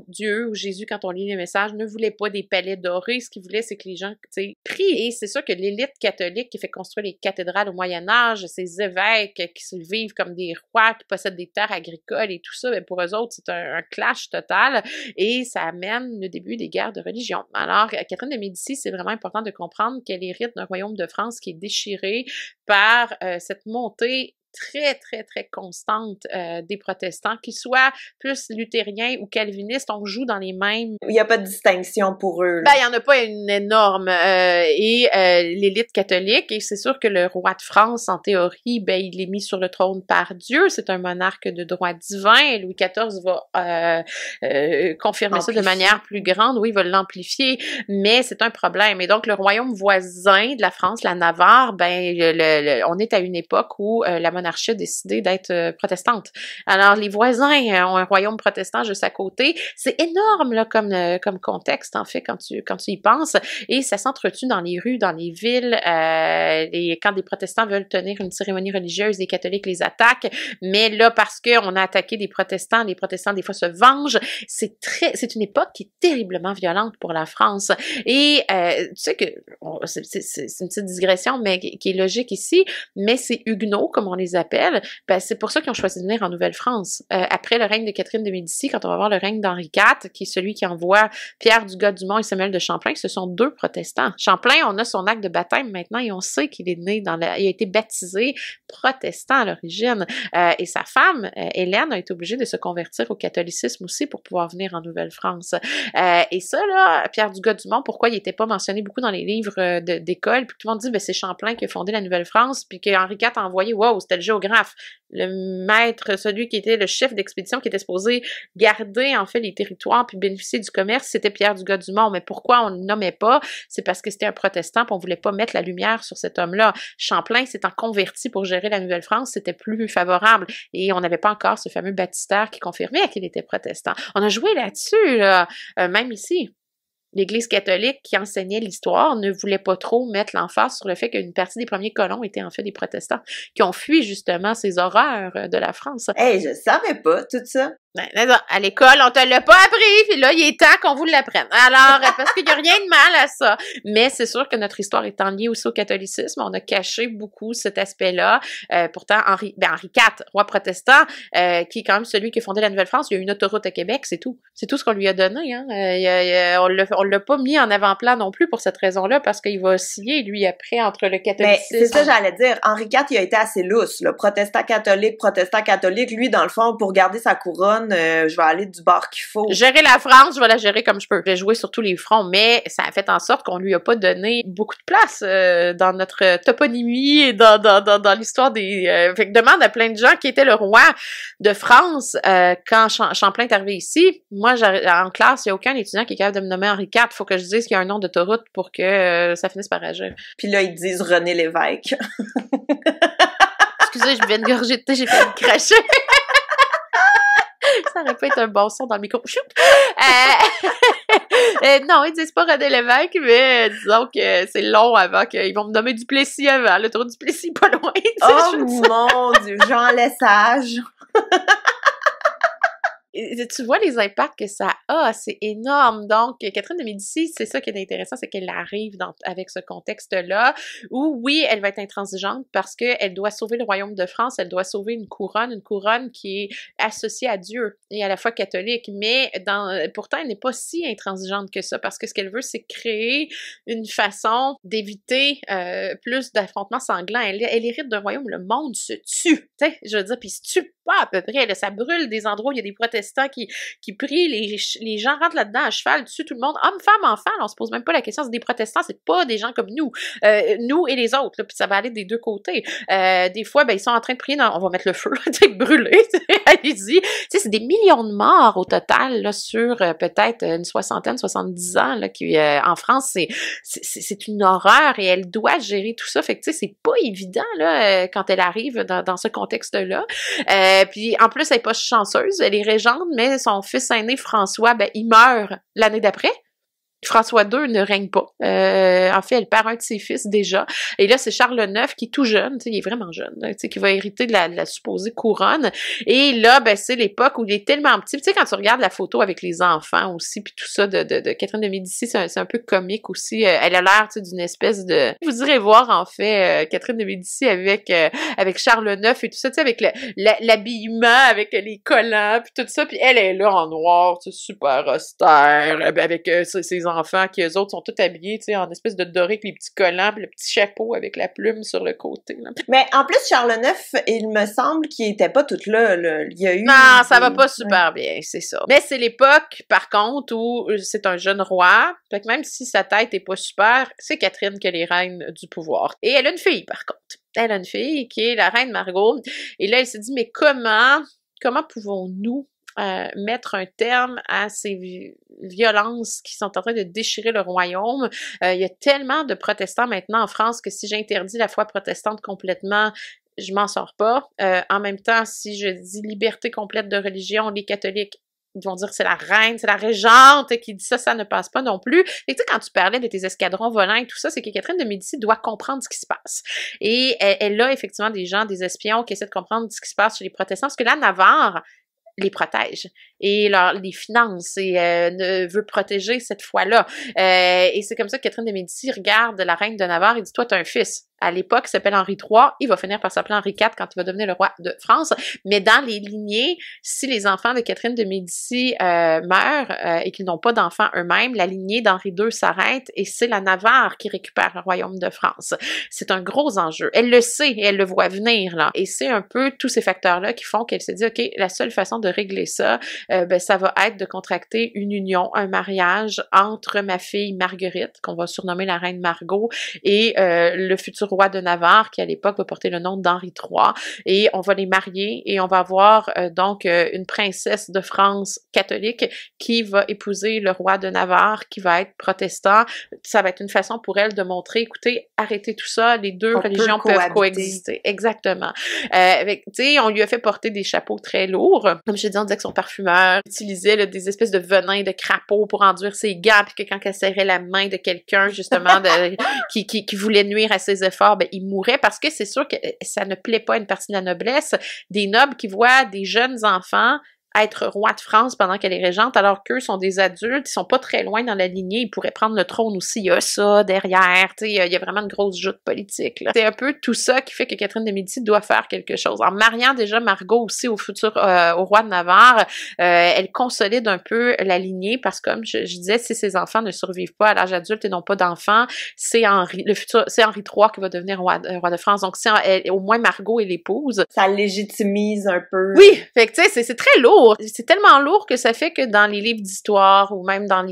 Dieu ou Jésus, quand on lit les messages, ne voulait pas des palais dorés. Ce qu'il voulait, c'est que les gens, tu sais, prient. Et c'est sûr que l'élite catholique qui fait construire les cathédrales au Moyen-Âge, ces évêques qui se vivent comme des rois, qui possèdent des terres agricoles et tout ça, ben pour eux autres, c'est un clash total et ça amène le début des guerres de religion. Alors, Catherine de Médicis, c'est vraiment important de comprendre qu'elle hérite d'un royaume de France qui est déchiré par cette montée très, très, très constante des protestants, qu'ils soient plus luthériens ou calvinistes, on joue dans les mêmes... Il n'y a pas de distinction pour eux. Là. Ben, il n'y en a pas une énorme. Et l'élite catholique, et c'est sûr que le roi de France, en théorie, ben, il est mis sur le trône par Dieu, c'est un monarque de droit divin, et Louis XIV va confirmer ça de manière plus grande, oui, il va l'amplifier, mais c'est un problème. Et donc, le royaume voisin de la France, la Navarre, ben, on est à une époque où la monarchie a décidé d'être protestante. Alors, les voisins ont un royaume protestant juste à côté. C'est énorme, là, comme contexte, en fait, quand tu y penses. Et ça s'entretue dans les rues, dans les villes. Quand des protestants veulent tenir une cérémonie religieuse, les catholiques les attaquent. Mais là, parce qu'on a attaqué des protestants, les protestants, des fois, se vengent. C'est une époque qui est terriblement violente pour la France. Et tu sais que, c'est une petite digression, mais qui est logique ici, mais c'est huguenots, comme on les appelle, ben c'est pour ça qu'ils ont choisi de venir en Nouvelle-France. Après le règne de Catherine de Médicis, quand on va voir le règne d'Henri IV, qui est celui qui envoie Pierre Dugas-Dumont et Samuel de Champlain, ce sont deux protestants. Champlain, on a son acte de baptême maintenant et on sait qu'il est né il a été baptisé protestant à l'origine. Et sa femme, Hélène, a été obligée de se convertir au catholicisme aussi pour pouvoir venir en Nouvelle-France. Et ça, là, Pierre Dugas-Dumont, pourquoi il n'était pas mentionné beaucoup dans les livres d'école, puis tout le monde dit, ben c'est Champlain qui a fondé la Nouvelle-France, puis qu'Henri IV a envoyé, wow, c'était le géographe, le maître, celui qui était le chef d'expédition, qui était supposé garder, en fait, les territoires puis bénéficier du commerce, c'était Pierre Dugas-Dumont. Mais pourquoi on ne le nommait pas? C'est parce que c'était un protestant puis on voulait pas mettre la lumière sur cet homme-là. Champlain s'étant converti pour gérer la Nouvelle-France, c'était plus favorable et on n'avait pas encore ce fameux baptistère qui confirmait qu'il était protestant. On a joué là-dessus, là, même ici. L'Église catholique qui enseignait l'histoire ne voulait pas trop mettre l'emphase sur le fait qu'une partie des premiers colons étaient en fait des protestants qui ont fui justement ces horreurs de la France. Hey, je savais pas tout ça. Ben, non, à l'école, on te l'a pas appris, puis là, il est temps qu'on vous l'apprenne. Alors, parce qu'il y a rien de mal à ça. Mais c'est sûr que notre histoire étant liée aussi au catholicisme, on a caché beaucoup cet aspect-là. Pourtant, Henri IV, roi protestant, qui est quand même celui qui a fondé la Nouvelle-France, il y a une autoroute à Québec, c'est tout. C'est tout ce qu'on lui a donné, hein. On l'a pas mis en avant-plan non plus pour cette raison-là, parce qu'il va osciller, lui, après, entre le catholicisme... Mais c'est ça, j'allais dire. Henri IV, il a été assez lousse, là. Protestant catholique. Lui, dans le fond, pour garder sa couronne, je vais aller du bord qu'il faut. Gérer la France, je vais la gérer comme je peux. Je vais jouer sur tous les fronts, mais ça a fait en sorte qu'on lui a pas donné beaucoup de place dans notre toponymie et dans l'histoire des... Fait que demande à plein de gens qui était le roi de France quand Champlain est arrivé ici. Moi, en classe, il n'y a aucun étudiant qui est capable de me nommer Henri IV. Faut que je dise qu'il y a un nom d'autoroute pour que ça finisse par agir. Puis là, ils disent René Lévesque. Excusez, je viens de gorger de thé, j'ai fait me cracher. Ça aurait pu être un bon son dans le micro. Choup! Non, ils disent pas René Lévesque, mais disons que c'est long avant qu'ils vont me nommer Duplessis avant. L'autoroute Duplessis, pas loin. Oh mon Dieu, Jean Lesage! Et tu vois les impacts que ça a, c'est énorme. Donc, Catherine de Médicis, c'est ça qui est intéressant, c'est qu'elle arrive avec ce contexte-là, où oui, elle va être intransigeante parce qu'elle doit sauver le royaume de France, elle doit sauver une couronne qui est associée à Dieu et à la foi catholique, mais pourtant, elle n'est pas si intransigeante que ça, parce que ce qu'elle veut, c'est créer une façon d'éviter plus d'affrontements sanglants. Elle hérite d'un royaume où le monde se tue, tu sais, je veux dire, puis se tue pas à peu près, là, ça brûle des endroits où il y a des protestants qui prient, les gens rentrent là-dedans à cheval, tuent tout le monde, hommes, femmes, enfants, là, on se pose même pas la question, c'est des protestants, c'est pas des gens comme nous et les autres, là, puis ça va aller des deux côtés. Des fois, ben, ils sont en train de prier, on va mettre le feu, brûler, allez-y. Tu sais, c'est des millions de morts au total, là, sur peut-être une 70 ans, là, qui, en France, c'est une horreur et elle doit gérer tout ça, fait que, tu sais, c'est pas évident, là, quand elle arrive dans ce contexte-là. Puis, en plus, elle est pas chanceuse, elle est régente, mais son fils aîné, François, ben, il meurt l'année d'après. François II ne règne pas. En fait, elle perd un de ses fils déjà. Et là, c'est Charles IX qui est tout jeune, il est vraiment jeune, qui va hériter de la supposée couronne. Et là, ben, c'est l'époque où il est tellement petit. Tu sais, quand tu regardes la photo avec les enfants aussi, puis tout ça de Catherine de Médicis, c'est un peu comique aussi. Elle a l'air, tu sais, d'une espèce de... Vous irez voir, en fait, Catherine de Médicis avec Charles IX et tout ça, tu sais, avec l'habillement, avec les collants, puis tout ça. Puis elle est là en noir, tu sais, super austère, avec ses enfants qui, eux autres, sont tous habillés, tu sais, en espèce de doré avec les petits collants pis le petit chapeau avec la plume sur le côté, là. Mais en plus, Charles IX, il me semble qu'il était pas tout là. Il y a eu... Non, ça va pas super bien, c'est ça. Mais c'est l'époque, par contre, où c'est un jeune roi, fait que même si sa tête est pas super, c'est Catherine qui est les reines du pouvoir. Et elle a une fille, par contre. Elle a une fille qui est la reine Margot. Et là, elle s'est dit, mais comment pouvons-nous mettre un terme à ces violences qui sont en train de déchirer le royaume. Il y a tellement de protestants maintenant en France que si j'interdis la foi protestante complètement, je m'en sors pas. En même temps, si je dis liberté complète de religion, les catholiques, ils vont dire que c'est la reine, c'est la régente qui dit ça, ça ne passe pas non plus. Et tu sais, quand tu parlais de tes escadrons volants et tout ça, c'est que Catherine de Médicis doit comprendre ce qui se passe. Et elle a effectivement des gens, des espions qui essaient de comprendre ce qui se passe chez les protestants, parce que la Navarre les protège et les finance et ne veut protéger cette foi-là. Et c'est comme ça que Catherine de Médicis regarde la reine de Navarre et dit « Toi, t'as un fils. » À l'époque, il s'appelle Henri III. Il va finir par s'appeler Henri IV quand il va devenir le roi de France. Mais dans les lignées, si les enfants de Catherine de Médicis meurent et qu'ils n'ont pas d'enfants eux-mêmes, la lignée d'Henri II s'arrête et c'est la Navarre qui récupère le royaume de France. C'est un gros enjeu. Elle le sait et elle le voit venir, là. Et c'est un peu tous ces facteurs-là qui font qu'elle s'est dit « OK, la seule façon de régler ça, ben, ça va être de contracter une union, un mariage entre ma fille Marguerite, qu'on va surnommer la reine Margot, et le futur roi de Navarre, qui à l'époque va porter le nom d'Henri III, et on va les marier, et on va avoir donc une princesse de France catholique qui va épouser le roi de Navarre, qui va être protestant. Ça va être une façon pour elle de montrer, écoutez, arrêtez tout ça, les deux religions peuvent coexister. Exactement. Tu sais, on lui a fait porter des chapeaux très lourds. Comme je te dis, on disait que son parfumeur utilisait là, des espèces de venin de crapaud pour enduire ses gants, puis que quand elle serrait la main de quelqu'un, justement, qui voulait nuire à ses efforts, ben, il mourait, parce que c'est sûr que ça ne plaît pas à une partie de la noblesse, des nobles qui voient des jeunes enfants être roi de France pendant qu'elle est régente, alors qu'eux sont des adultes, ils sont pas très loin dans la lignée, ils pourraient prendre le trône aussi, il y a ça derrière, tu sais, il y a vraiment une grosse joute politique, là. C'est un peu tout ça qui fait que Catherine de Médicis doit faire quelque chose. En mariant déjà Margot aussi au futur, au roi de Navarre, elle consolide un peu la lignée parce que, comme je disais, si ses enfants ne survivent pas à l'âge adulte et n'ont pas d'enfants, c'est Henri III qui va devenir roi de France. Donc, au moins Margot est l'épouse. Ça légitimise un peu. Oui, fait que tu sais, c'est très lourd. C'est tellement lourd que ça fait que dans les livres d'histoire ou même dans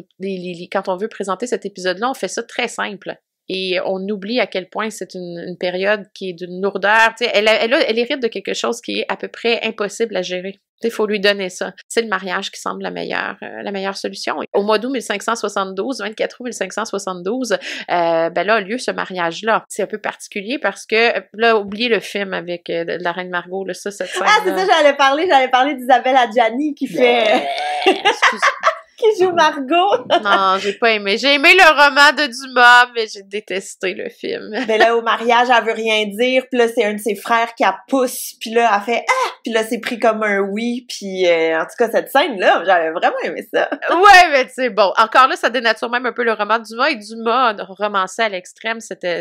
quand on veut présenter cet épisode-là, on fait ça très simple. Et on oublie à quel point c'est une période qui est d'une lourdeur. Tu sais, elle hérite de quelque chose qui est à peu près impossible à gérer. Il faut lui donner ça. C'est le mariage qui semble la meilleure solution. Au mois d'août 1572, 24 août 1572, ben là a lieu ce mariage-là. C'est un peu particulier parce que, là, oubliez le film avec la reine Margot, là, cette scène. Ah, c'est ça, j'allais parler d'Isabelle Adjani qui fait... qui joue Margot. Non, j'ai pas aimé. J'ai aimé le roman de Dumas, mais j'ai détesté le film. Mais là, au mariage, elle veut rien dire, puis là, c'est un de ses frères qui la pousse, puis là, elle fait « Ah! » Puis là, c'est pris comme un oui, puis en tout cas, cette scène-là, j'avais vraiment aimé ça. Ouais, mais tu sais, bon, encore là, ça dénature même un peu le roman de Dumas, et Dumas a romancé à l'extrême, c'était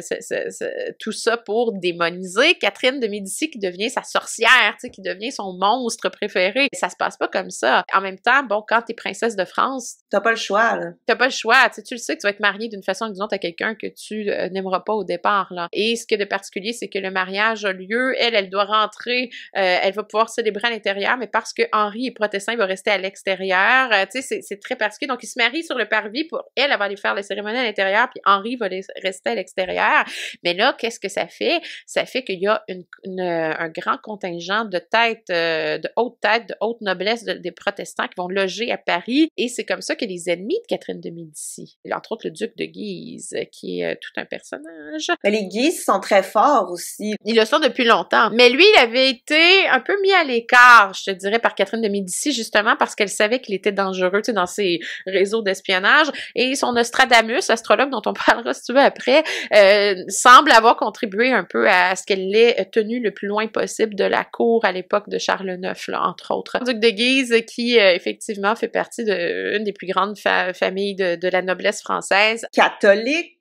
tout ça pour démoniser Catherine de Médicis qui devient sa sorcière, tu sais, qui devient son monstre préféré. Ça se passe pas comme ça. En même temps, bon, quand t'es princesse de France, t'as pas le choix, là. T'as pas le choix, tu le sais que tu vas être mariée d'une façon ou d'une autre à quelqu'un que tu n'aimeras pas au départ, là. Et ce qui est de particulier, c'est que le mariage a lieu, elle doit rentrer, elle va pouvoir célébrer à l'intérieur, mais parce que Henri est protestant, il va rester à l'extérieur, tu sais, c'est très particulier. Donc, il se marie sur le parvis pour elle va aller faire les cérémonies à l'intérieur, puis Henri va rester à l'extérieur. Mais là, qu'est-ce que ça fait? Ça fait qu'il y a un grand contingent de haute noblesse des protestants qui vont loger à Paris, et c'est comme ça que les ennemis de Catherine de Médicis, entre autres le duc de Guise, qui est tout un personnage. Mais les Guises sont très forts aussi. Ils le sont depuis longtemps. Mais lui, il avait été un peu mis à l'écart, je te dirais, par Catherine de Médicis, justement parce qu'elle savait qu'il était dangereux, tu sais, dans ses réseaux d'espionnage. Et son Nostradamus, astrologue dont on parlera si tu veux après, semble avoir contribué un peu à ce qu'elle l'ait tenue le plus loin possible de la cour à l'époque de Charles IX, là, entre autres. Le duc de Guise, qui effectivement fait partie d'une des plus grandes familles de la noblesse française. Catholique,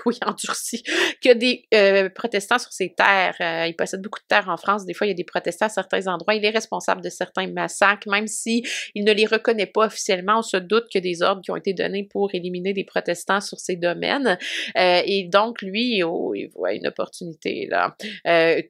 oui, endurci. Qui a des protestants sur ses terres. Il possède beaucoup de terres en France. Des fois, il y a des protestants à certains endroits. Il est responsable de certains massacres, même si il ne les reconnaît pas officiellement. On se doute qu'il y a des ordres qui ont été donnés pour éliminer des protestants sur ses domaines. Et donc, lui, il voit une opportunité, là.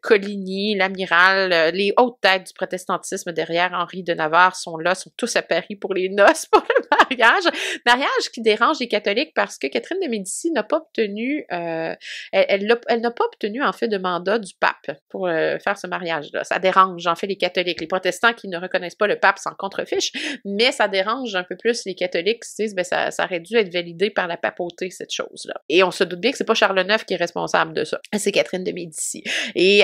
Coligny, l'amiral, les hautes têtes du protestantisme derrière Henri de Navarre sont là, sont tous à Paris pour les noces, pour le mariage. Mariage qui dérange les catholiques parce que Catherine de Médicis n'a pas obtenu, elle n'a pas obtenu en fait de mandat du pape pour faire ce mariage-là. Ça dérange en fait les catholiques. Les protestants qui ne reconnaissent pas le pape s'en contrefichent, mais ça dérange un peu plus les catholiques qui se disent ben ça aurait dû être validé par la papauté, cette chose-là. Et on se doute bien que c'est pas Charles IX qui est responsable de ça, c'est Catherine de Médicis. Et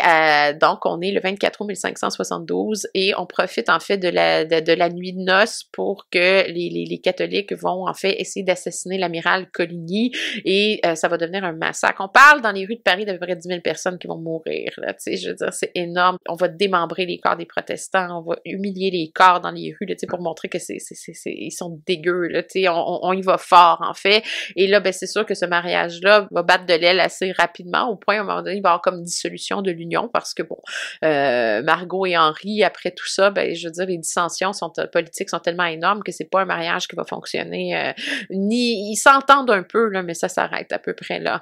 donc on est le 24 août 1572 et on profite en fait de la nuit de noces pour que les catholiques vont en fait essayer d'assassiner l'amiral Coligny et ça va devenir un massacre. On parle dans les rues de Paris d'à peu près 10 000 personnes qui vont mourir, là, tu sais, je veux dire, c'est énorme. On va démembrer les corps des protestants, on va humilier les corps dans les rues, là, tu sais, pour montrer que ils sont dégueux, là, tu sais, on y va fort, en fait. Et là, ben, c'est sûr que ce mariage-là va battre de l'aile assez rapidement, au point, à un moment donné, il va y avoir comme dissolution de l'union, parce que, bon, Margot et Henri, après tout ça, ben, je veux dire, les dissensions politiques sont tellement énormes que c'est pas un mariage qui va fonctionner, ils s'entendent un peu, là, mais ça s'arrête à peu près, là.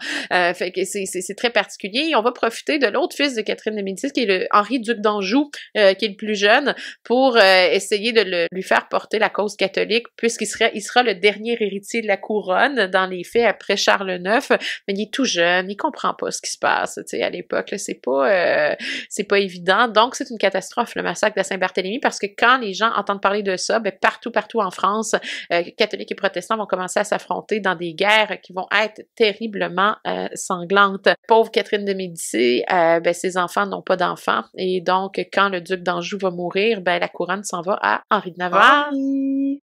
Fait que c'est très particulier. Et on va profiter de l'autre fils de Catherine de Médicis, qui est le Henri, duc d'Anjou, qui est le plus jeune, pour essayer de lui faire porter la cause catholique, puisqu'il sera le dernier héritier de la couronne, dans les faits, après Charles IX, mais il est tout jeune, il comprend pas ce qui se passe, tu sais, à l'époque, là, c'est pas évident. Donc, c'est une catastrophe, le massacre de Saint-Barthélemy, parce que quand les gens entendent parler de ça, ben, partout en France, catholiques et protestants vont commencer à s'affronter dans des guerres qui vont être terriblement sanglantes. Pauvre Catherine de Médicis, ses enfants n'ont pas d'enfants, et donc quand le duc d'Anjou va mourir, la couronne s'en va à Henri de Navarre,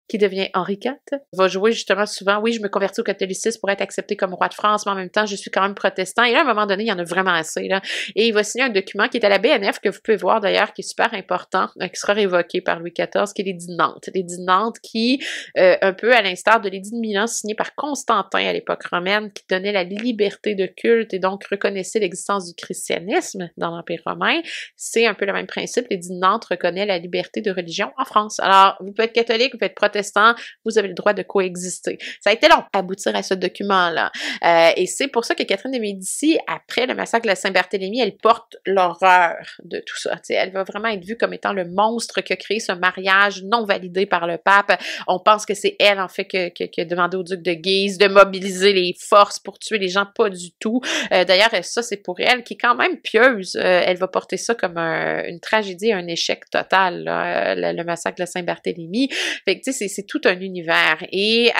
qui devient Henri IV. Il va jouer justement souvent, oui, je me convertis au catholicisme pour être accepté comme roi de France, mais en même temps, je suis quand même protestant. Et là, à un moment donné, il y en a vraiment assez, là. Et il va signer un document qui est à la BNF, que vous pouvez voir d'ailleurs, qui est super important, qui sera révoqué par Louis XIV, qui est l'édit de Nantes. L'édit de Nantes qui, un peu à l'instar de l'édit de Milan, signé par Constantin à l'époque romaine, qui donnait la liberté de culte et donc reconnaissait l'existence du christianisme dans l'Empire romain. C'est un peu le même principe. L'édit de Nantes reconnaît la liberté de religion en France. Alors, vous pouvez être catholique, vous pouvez être protestant, vous avez le droit de coexister. Ça a été long à aboutir à ce document-là. Et c'est pour ça que Catherine de Médicis, après le massacre de la Saint-Barthélemy, elle porte l'horreur de tout ça. T'sais, elle va vraiment être vue comme étant le monstre qui a créé ce mariage non validé par le pape. On pense que c'est elle, en fait, qui a demandé au duc de Guise de mobiliser les forces pour tuer les gens, pas du tout. D'ailleurs, ça, c'est pour elle, qui est quand même pieuse. Elle va porter ça comme une tragédie, un échec total, là, le massacre de la Saint-Barthélemy. Fait que, tu sais, c'est tout un univers. Et,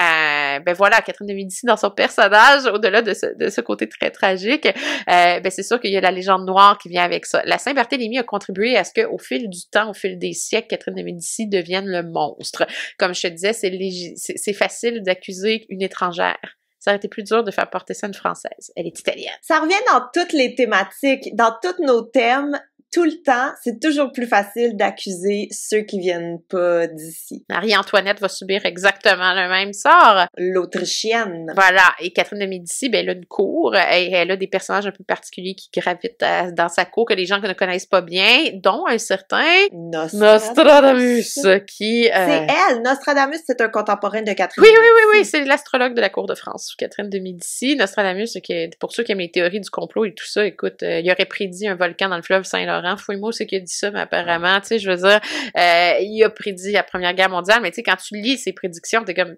voilà, Catherine de Médicis, dans son personnage, au-delà de ce côté très tragique, c'est sûr qu'il y a la légende noire qui vient avec ça. La Saint-Barthélemy a contribué à ce qu'au fil du temps, au fil des siècles, Catherine de Médicis devienne le monstre. Comme je te disais, c'est facile d'accuser une étrangère. Ça aurait été plus dur de faire porter ça à une Française. Elle est italienne. Ça revient dans toutes les thématiques, dans tous nos thèmes. Tout le temps, c'est toujours plus facile d'accuser ceux qui viennent pas d'ici. Marie-Antoinette va subir exactement le même sort. L'Autrichienne. Voilà. Et Catherine de Médicis, elle a une cour, et elle a des personnages un peu particuliers qui gravitent dans sa cour que les gens ne connaissent pas bien, dont un certain Nostradamus, qui... C'est elle! Nostradamus, c'est un contemporain de Catherine de Médicis. Oui, c'est l'astrologue de la cour de France, Catherine de Médicis. Nostradamus, pour ceux qui aiment les théories du complot et tout ça, écoute, il aurait prédit un volcan dans le fleuve Saint-Laurent. Fouille-moi c'est qui a dit ça, mais apparemment, tu sais, je veux dire, il a prédit la Première Guerre mondiale, mais tu sais, quand tu lis ses prédictions, t'es comme,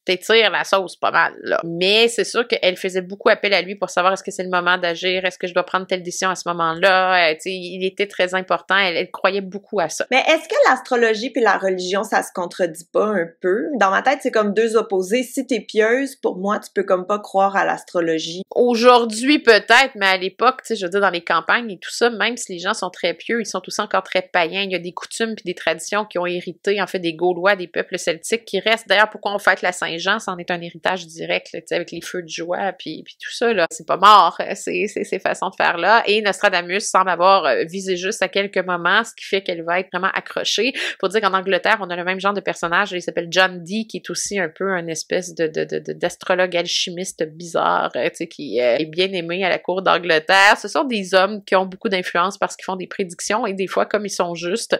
t'étires la sauce pas mal, là. Mais c'est sûr qu'elle faisait beaucoup appel à lui pour savoir est-ce que c'est le moment d'agir, est-ce que je dois prendre telle décision à ce moment-là, tu sais, il était très important, elle croyait beaucoup à ça. Mais est-ce que l'astrologie puis la religion, ça se contredit pas un peu? Dans ma tête, c'est comme deux opposés. Si t'es pieuse, pour moi, tu peux comme pas croire à l'astrologie. Aujourd'hui, peut-être, mais à l'époque, tu sais, je veux dire, dans les campagnes et tout ça, même si les gens sont très pieux, ils sont tous encore très païens. Il y a des coutumes puis des traditions qui ont hérité, en fait, des Gaulois, des peuples celtiques qui restent. D'ailleurs, pourquoi on fête la Saint-Jean? Ça en est un héritage direct, là, tu sais, avec les feux de joie puis tout ça, là. C'est pas mort, ces façons de faire là. Et Nostradamus semble avoir visé juste à quelques moments, ce qui fait qu'elle va être vraiment accrochée. Faut dire qu'en Angleterre, on a le même genre de personnage, il s'appelle John Dee, qui est aussi un peu une espèce d'astrologue alchimiste bizarre, tu sais, qui est bien aimé à la cour d'Angleterre. Ce sont des hommes qui ont beaucoup d'influence parce qu'ils font des prédictions et des fois, comme ils sont justes,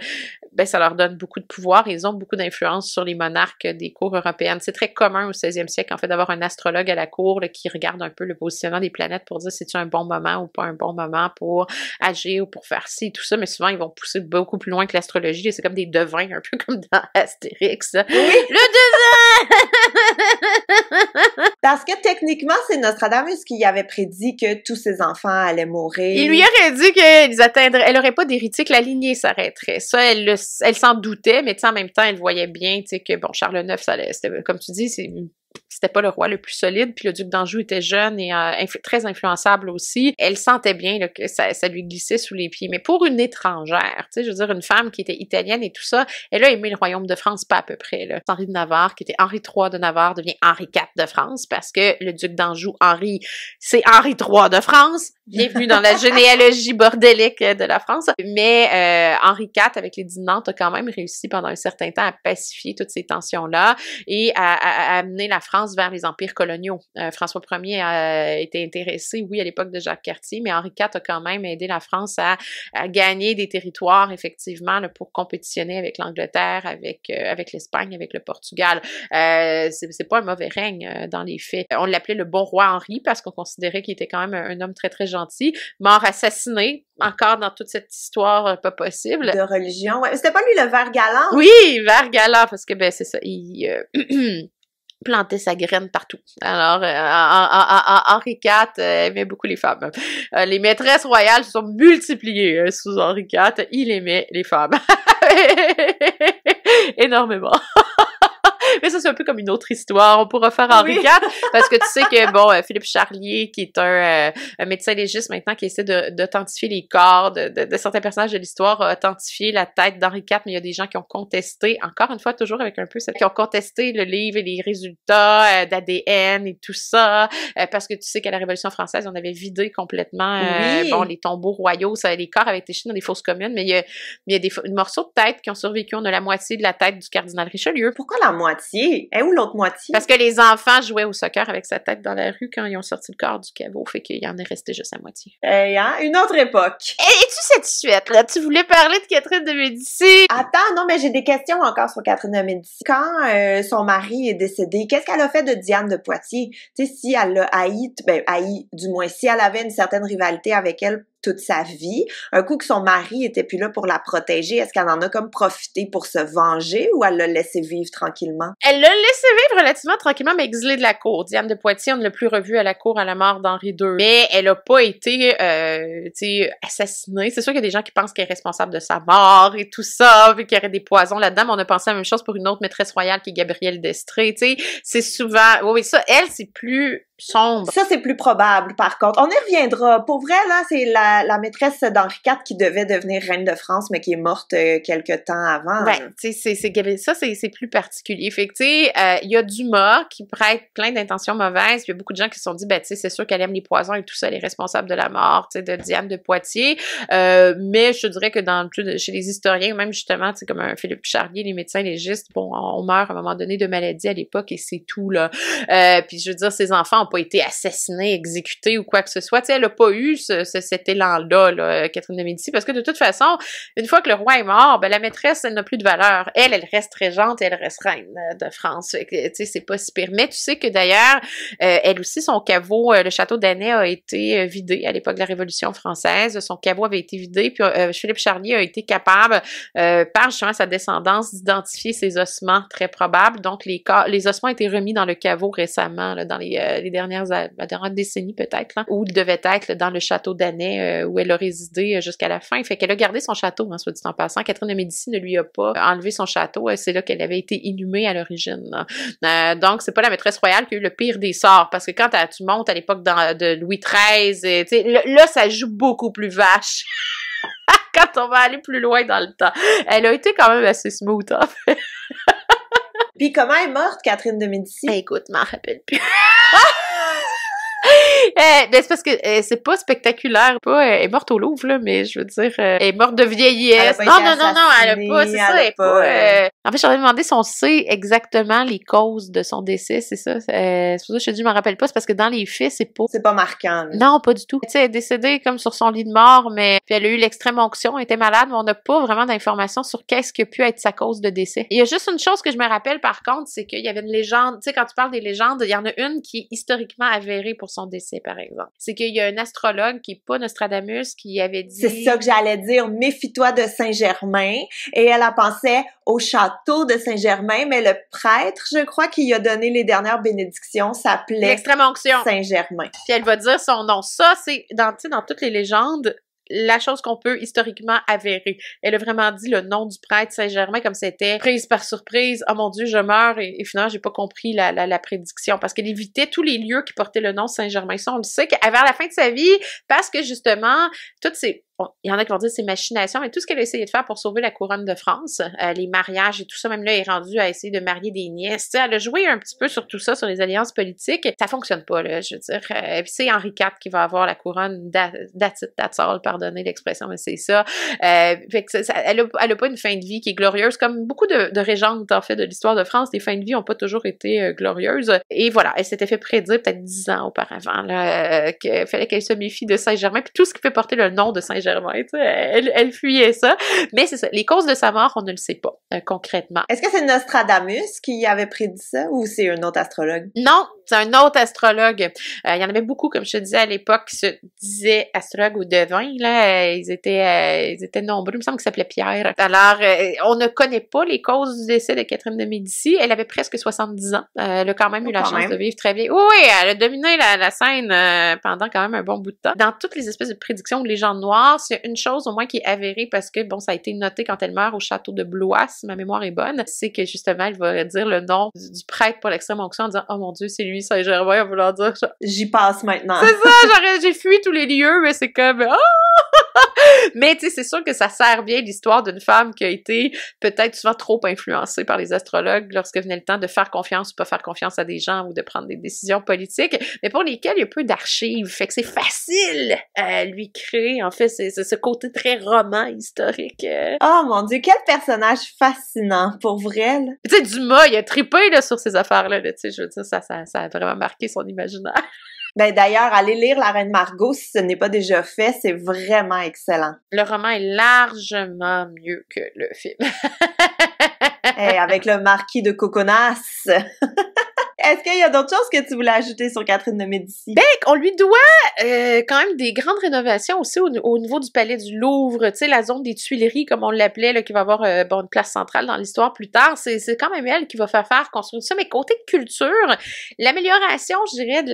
ça leur donne beaucoup de pouvoir et ils ont beaucoup d'influence sur les monarques des cours européennes. C'est très commun au 16e siècle, en fait, d'avoir un astrologue à la cour là, qui regarde un peu le positionnement des planètes pour dire si c'est un bon moment ou pas un bon moment pour agir ou pour faire ci et tout ça, mais souvent, ils vont pousser beaucoup plus loin que l'astrologie. C'est comme des devins, un peu comme dans Astérix. Oui! Le devin! Parce que techniquement, c'est Nostradamus qui avait prédit que tous ses enfants allaient mourir. Il lui aurait dit qu'elles atteindraient, elle aurait pas d'héritier, que la lignée s'arrêterait. Ça, elle s'en doutait, mais tu sais, en même temps, elle voyait bien, tu sais, que bon, Charles IX, c'était, comme tu dis, c'était pas le roi le plus solide, puis le duc d'Anjou était jeune et très influençable aussi. Elle sentait bien là, que ça lui glissait sous les pieds. Mais pour une étrangère, tu sais, je veux dire, une femme qui était italienne et tout ça, elle a aimé le royaume de France, pas à peu près, là. Henri de Navarre, qui était Henri III de Navarre, devient Henri IV de France, parce que le duc d'Anjou, Henri, c'est Henri III de France. Bienvenue dans la généalogie bordélique de la France. Mais Henri IV, avec l'édit de Nantes, a quand même réussi pendant un certain temps à pacifier toutes ces tensions-là et à amener la France vers les empires coloniaux. François Ier a été intéressé, oui, à l'époque de Jacques Cartier, mais Henri IV a quand même aidé la France à gagner des territoires, effectivement, là, pour compétitionner avec l'Angleterre, avec l'Espagne, avec le Portugal. C'est pas un mauvais règne dans les faits. On l'appelait le bon roi Henri parce qu'on considérait qu'il était quand même un homme très, très gentil, mort assassiné, encore dans toute cette histoire pas possible. De religion, ouais. C'était pas lui le ver galant? Oui, ver galant, parce que, c'est ça, il... plantait sa graine partout. Alors, Henri IV aimait beaucoup les femmes. Les maîtresses royales se sont multipliées sous Henri IV. Il aimait les femmes. Énormément. Mais Mais ça, c'est un peu comme une autre histoire. On pourra faire Henri IV, parce que tu sais que, bon, Philippe Charlier, qui est un médecin légiste maintenant, qui essaie d'authentifier les corps de certains personnages de l'histoire, a authentifié la tête d'Henri IV, mais il y a des gens qui ont contesté, encore une fois, toujours avec un peu qui ont contesté le livre et les résultats d'ADN et tout ça, parce que tu sais qu'à la Révolution française, on avait vidé complètement, bon, les tombeaux royaux, les corps avaient été jetés dans des fosses communes, mais il y a des morceaux de tête qui ont survécu. On a la moitié de la tête du cardinal Richelieu. Pourquoi la moitié? Et où l'autre moitié? Parce que les enfants jouaient au soccer avec sa tête dans la rue quand ils ont sorti le corps du caveau, fait qu'il en est resté juste à moitié. Une autre époque. Et tu satisfaite, là? Tu voulais parler de Catherine de Médicis? Attends, non, mais j'ai des questions encore sur Catherine de Médicis. Quand son mari est décédé, qu'est-ce qu'elle a fait de Diane de Poitiers? Tu sais, si elle l'a haï, du moins, si elle avait une certaine rivalité avec elle toute sa vie, un coup que son mari était plus là pour la protéger, est-ce qu'elle en a comme profité pour se venger ou elle l'a laissé vivre tranquillement? Elle l'a laissé vivre relativement tranquillement, mais exilée de la cour. Diane de Poitiers, on ne l'a plus revue à la cour à la mort d'Henri II. Mais elle a pas été, assassinée. C'est sûr qu'il y a des gens qui pensent qu'elle est responsable de sa mort et tout ça, vu qu'il y aurait des poisons là-dedans, mais on a pensé à la même chose pour une autre maîtresse royale qui est Gabrielle d'Estrées, tu sais. C'est souvent, oui, ça, elle, c'est plus sombre. Ça, c'est plus probable, par contre. On y reviendra. Pour vrai, là, c'est la maîtresse d'Henri IV qui devait devenir reine de France, mais qui est morte quelque temps avant. Ouais, tu sais, c'est plus particulier. Fait que, tu sais, il y a Dumas qui prête plein d'intentions mauvaises, puis il y a beaucoup de gens qui se sont dit, ben, tu sais, c'est sûr qu'elle aime les poisons et tout ça, elle est responsable de la mort, tu sais, de Diane de Poitiers. Mais je te dirais que chez les historiens, même justement, tu sais, comme un Philippe Charlier, les médecins légistes, bon, on meurt à un moment donné de maladie à l'époque et c'est tout, là. Puis je veux dire, ses enfants pas été assassinés, exécutés ou quoi que ce soit. Tu sais, elle a pas eu cet élan-là, là, Catherine de Médicis, parce que de toute façon, une fois que le roi est mort, ben la maîtresse, elle n'a plus de valeur. Elle reste régente et elle reste reine de France. Tu sais, c'est pas si pire. Mais tu sais que d'ailleurs, elle aussi, son caveau, le château d'Annet a été vidé à l'époque de la Révolution française. Son caveau avait été vidé, puis Philippe Charlier a été capable, par justement sa descendance, d'identifier ses ossements très probables. Donc, les ossements ont été remis dans le caveau récemment, là, dans la dernière décennie peut-être, là, où il devait être là, dans le château d'Annet, où elle a résidé jusqu'à la fin. Fait qu'elle a gardé son château, hein, soit dit en passant. Catherine de Médicis ne lui a pas enlevé son château. C'est là qu'elle avait été inhumée à l'origine. Donc, c'est pas la maîtresse royale qui a eu le pire des sorts, parce que quand tu montes à l'époque de Louis XIII, tu sais, là, ça joue beaucoup plus vache. Quand on va aller plus loin dans le temps. Elle a été quand même assez smooth, en fait. Puis comment est morte, Catherine de Médicis? Écoute, m'en rappelle plus. Ben c'est parce que c'est pas spectaculaire, elle est morte au Louvre, là, mais je veux dire, elle est morte de vieillesse. Non, elle a pas, c'est ça, elle est pas... En fait, j'aurais demandé si on sait exactement les causes de son décès, c'est ça. C'est pour ça que je te dis, je m'en rappelle pas, c'est parce que dans les faits, c'est pas marquant. Là. Non, pas du tout. Tu sais, elle est décédée comme sur son lit de mort, mais puis elle a eu l'extrême onction, elle était malade, mais on n'a pas vraiment d'informations sur qu'est-ce qui a pu être sa cause de décès. Il y a juste une chose que je me rappelle, par contre, c'est qu'il y avait une légende, tu sais, quand tu parles des légendes, il y en a une qui est historiquement avérée pour son décès, par exemple. C'est qu'il y a un astrologue qui est pas Nostradamus qui avait dit... C'est ça que j'allais dire, méfie-toi de Saint-Germain. Et elle a pensé au château de Saint-Germain, mais le prêtre, je crois, qui a donné les dernières bénédictions, s'appelait l'extrême onction. Saint-Germain. Puis elle va dire son nom. Ça, c'est, dans toutes les légendes, la chose qu'on peut historiquement avérer. Elle a vraiment dit le nom du prêtre Saint-Germain comme c'était prise par surprise. Oh mon Dieu, je meurs et finalement, j'ai pas compris la prédiction parce qu'elle évitait tous les lieux qui portaient le nom Saint-Germain. Ça, on le sait qu'à vers la fin de sa vie, parce que justement, toutes ces... Bon, il y en a qui vont dire c'est machinations, mais tout ce qu'elle a essayé de faire pour sauver la couronne de France, les mariages et tout ça, même là, elle est rendue à essayer de marier des nièces. T'sais, elle a joué un petit peu sur tout ça, sur les alliances politiques. Ça fonctionne pas, là, je veux dire. Puis c'est Henri IV qui va avoir la couronne that's all, pardonnez l'expression, mais c'est ça. Fait que elle a pas une fin de vie qui est glorieuse, comme beaucoup de régentes, en fait, de l'histoire de France, les fins de vie ont pas toujours été glorieuses. Et voilà, elle s'était fait prédire peut-être 10 ans auparavant, là, qu'il fallait qu'elle se méfie de Saint-Germain, puis tout ce qui peut porter le nom de Saint-Germain. Elle fuyait ça. Mais c'est ça. Les causes de sa mort, on ne le sait pas, concrètement. Est-ce que c'est Nostradamus qui avait prédit ça ou c'est un autre astrologue? Non, c'est un autre astrologue. Il y en avait beaucoup, comme je te disais à l'époque, qui se disaient astrologues ou devins. Là, ils étaient nombreux. Il me semble qu'il s'appelait Pierre. Alors, on ne connaît pas les causes du décès de Catherine de Médicis. Elle avait presque 70 ans. Elle a quand même eu la chance de vivre très bien. Oui, elle a dominé la scène pendant quand même un bon bout de temps. Dans toutes les espèces de prédictions ou légendes noires, France, il y a une chose au moins qui est avérée parce que, bon, ça a été noté quand elle meurt au château de Blois, si ma mémoire est bonne, c'est que justement, elle va dire le nom du prêtre pour l'extrême onction en disant « Oh mon Dieu, c'est lui, Saint-Germain », en voulant dire... J'y passe maintenant. C'est ça, j'ai fui tous les lieux, mais c'est comme... Oh! Mais tu sais, c'est sûr que ça sert bien l'histoire d'une femme qui a été peut-être souvent trop influencée par les astrologues lorsque venait le temps de faire confiance ou pas faire confiance à des gens ou de prendre des décisions politiques, mais pour lesquelles il y a peu d'archives, fait que c'est facile à lui créer, en fait, c'est ce côté très roman historique. Oh mon Dieu, quel personnage fascinant, pour vrai, là. Tu sais, Dumas, il a trippé là, sur ces affaires-là, tu sais, je veux dire, ça a vraiment marqué son imaginaire. Ben d'ailleurs, allez lire La Reine Margot si ce n'est pas déjà fait, c'est vraiment excellent. Le roman est largement mieux que le film. Hey, avec le marquis de Coconas. Est-ce qu'il y a d'autres choses que tu voulais ajouter sur Catherine de Médicis? Ben, on lui doit quand même des grandes rénovations aussi au niveau du palais du Louvre, tu sais, la zone des Tuileries, comme on l'appelait, là, qui va avoir une place centrale dans l'histoire plus tard. C'est quand même elle qui va faire construire ça. Mais côté culture, l'amélioration, je dirais,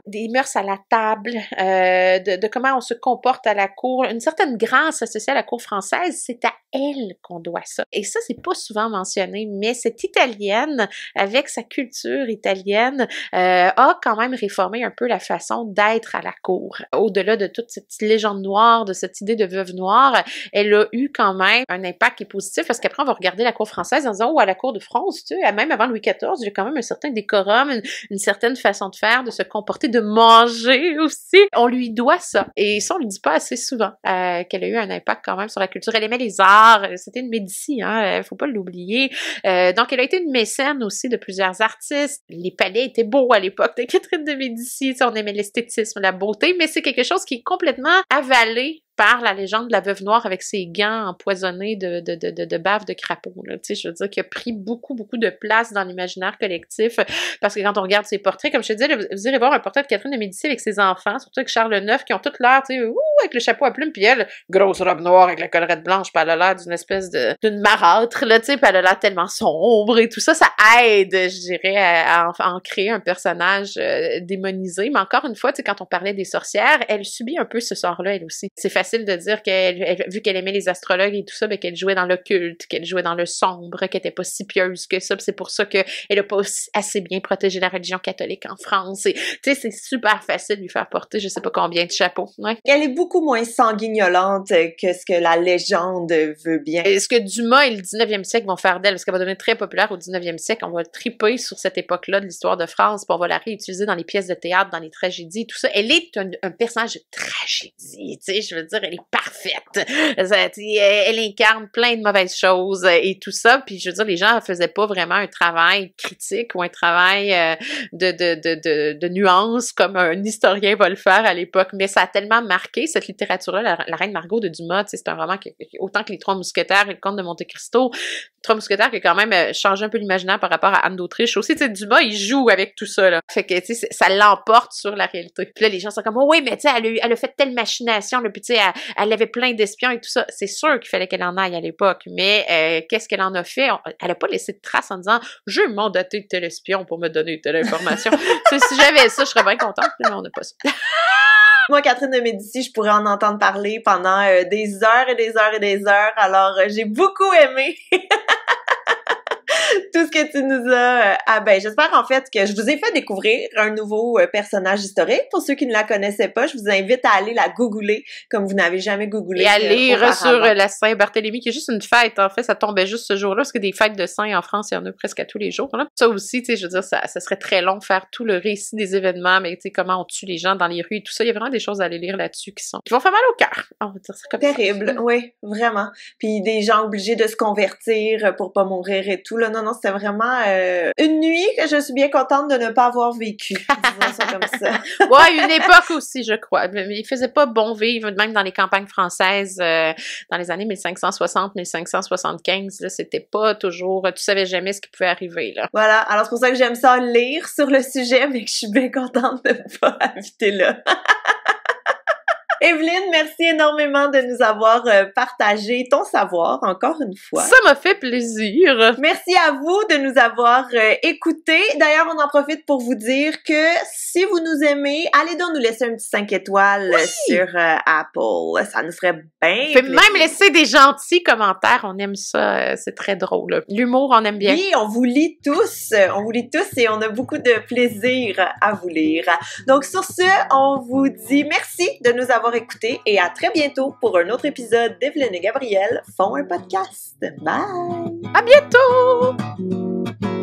des mœurs à la table, de comment on se comporte à la cour, une certaine grâce associée à la cour française, c'est à elle qu'on doit ça. Et ça, c'est pas souvent mentionné, mais cette Italienne, avec sa culture italienne, a quand même réformé un peu la façon d'être à la cour. Au-delà de toute cette légende noire, de cette idée de veuve noire, elle a eu quand même un impact qui est positif, parce qu'après, on va regarder la cour française en disant, oh, à la cour de France, tu sais, même avant Louis XIV, il y a quand même un certain décorum, une certaine façon de faire, de se comporter, de manger aussi. On lui doit ça. Et ça, on le dit pas assez souvent, qu'elle a eu un impact quand même sur la culture. Elle aimait les arts, c'était une Médicis, hein, faut pas l'oublier. Donc, elle a été une mécène aussi de plusieurs artistes. Les palais étaient beaux à l'époque de Catherine de Médicis, on aimait l'esthétisme, la beauté, mais c'est quelque chose qui est complètement avalé par la légende de la veuve noire avec ses gants empoisonnés de bave de crapaud. Tu sais, je veux dire, qui a pris beaucoup de place dans l'imaginaire collectif, parce que quand on regarde ses portraits, comme je te disais, là, vous irez voir un portrait de Catherine de Médicis avec ses enfants, surtout avec Charles IX, qui ont toutes l'air, tu sais, avec le chapeau à plumes, puis elle, grosse robe noire avec la collerette blanche, puis elle a l'air d'une espèce d'une marâtre, là, tu sais, puis elle a l'air tellement sombre et tout ça, ça aide, je dirais, à en créer un personnage démonisé. Mais encore une fois, tu sais, quand on parlait des sorcières, elle subit un peu ce sort-là, elle aussi. C'est facile de dire vu qu'elle aimait les astrologues et tout ça, ben qu'elle jouait dans l'occulte, qu'elle jouait dans le sombre, qu'elle était pas si pieuse que ça, c'est pour ça qu'elle a pas assez bien protégé la religion catholique en France. Tu sais, c'est super facile de lui faire porter je sais pas combien de chapeaux. Ouais. Elle est beaucoup moins sanguignolante que ce que la légende veut bien. Est-ce que Dumas et le 19e siècle vont faire d'elle? Parce qu'elle va devenir très populaire au 19e siècle. On va triper sur cette époque-là de l'histoire de France, puis on va la réutiliser dans les pièces de théâtre, dans les tragédies, tout ça. Elle est un personnage de tragédie, tu sais, je veux dire, elle est parfaite. Elle incarne plein de mauvaises choses et tout ça, puis je veux dire, les gens faisaient pas vraiment un travail critique ou un travail de nuance comme un historien va le faire à l'époque, mais ça a tellement marqué cette littérature-là, la Reine Margot de Dumas, c'est un roman autant que Les Trois Mousquetaires et Le Comte de Monte Cristo, Trois Mousquetaires qui a quand même changé un peu l'imaginaire par rapport à Anne d'Autriche aussi, tu sais, Dumas, il joue avec tout ça, là. Fait que, tu sais, ça l'emporte sur la réalité. Puis là, les gens sont comme, oh oui, mais tu sais, elle a fait telle machination, là, puis tu sais, elle avait plein d'espions et tout ça. C'est sûr qu'il fallait qu'elle en aille à l'époque, mais qu'est-ce qu'elle en a fait? Elle a pas laissé de traces en disant, j'ai mandaté tel espion pour me donner telle information. Tu sais, si j'avais ça, je serais bien contente, mais on n'a pas ça. Moi, Catherine de Médicis, je pourrais en entendre parler pendant des heures et des heures et des heures, alors j'ai beaucoup aimé tout ce que tu nous as... ben, j'espère en fait que je vous ai fait découvrir un nouveau personnage historique. Pour ceux qui ne la connaissaient pas, je vous invite à aller la googler comme vous n'avez jamais googlé. Et à lire sur la Saint-Barthélemy, qui est juste une fête, en fait. Ça tombait juste ce jour-là, parce que des fêtes de saints en France, il y en a presque à tous les jours. Là. Ça aussi, tu sais, je veux dire, ça serait très long de faire tout le récit des événements, mais tu sais, comment on tue les gens dans les rues et tout ça. Il y a vraiment des choses à aller lire là-dessus qui vont faire mal au cœur. On va dire ça comme terrible, ça. Oui, vraiment. Puis des gens obligés de se convertir pour pas mourir et tout. Là, non, c'était vraiment une nuit que je suis bien contente de ne pas avoir vécu. Disons ça comme ça. Ouais, une époque aussi, je crois. Mais il faisait pas bon vivre, même dans les campagnes françaises, dans les années 1560-1575, là, c'était pas toujours, tu savais jamais ce qui pouvait arriver, là. Voilà. Alors, c'est pour ça que j'aime ça lire sur le sujet, mais que je suis bien contente de ne pas habiter là. Evelyne, merci énormément de nous avoir partagé ton savoir, encore une fois. Ça m'a fait plaisir. Merci à vous de nous avoir écoutés. D'ailleurs, on en profite pour vous dire que si vous nous aimez, allez donc nous laisser un petit 5 étoiles sur Apple. Ça nous ferait bien plaisir. Même laisser des gentils commentaires, on aime ça, c'est très drôle. L'humour, on aime bien. Oui, on vous lit tous et on a beaucoup de plaisir à vous lire. Donc sur ce, on vous dit merci de nous avoir écoutés et à très bientôt pour un autre épisode d'Evelyne et Gabrielle font un podcast. Bye! À bientôt!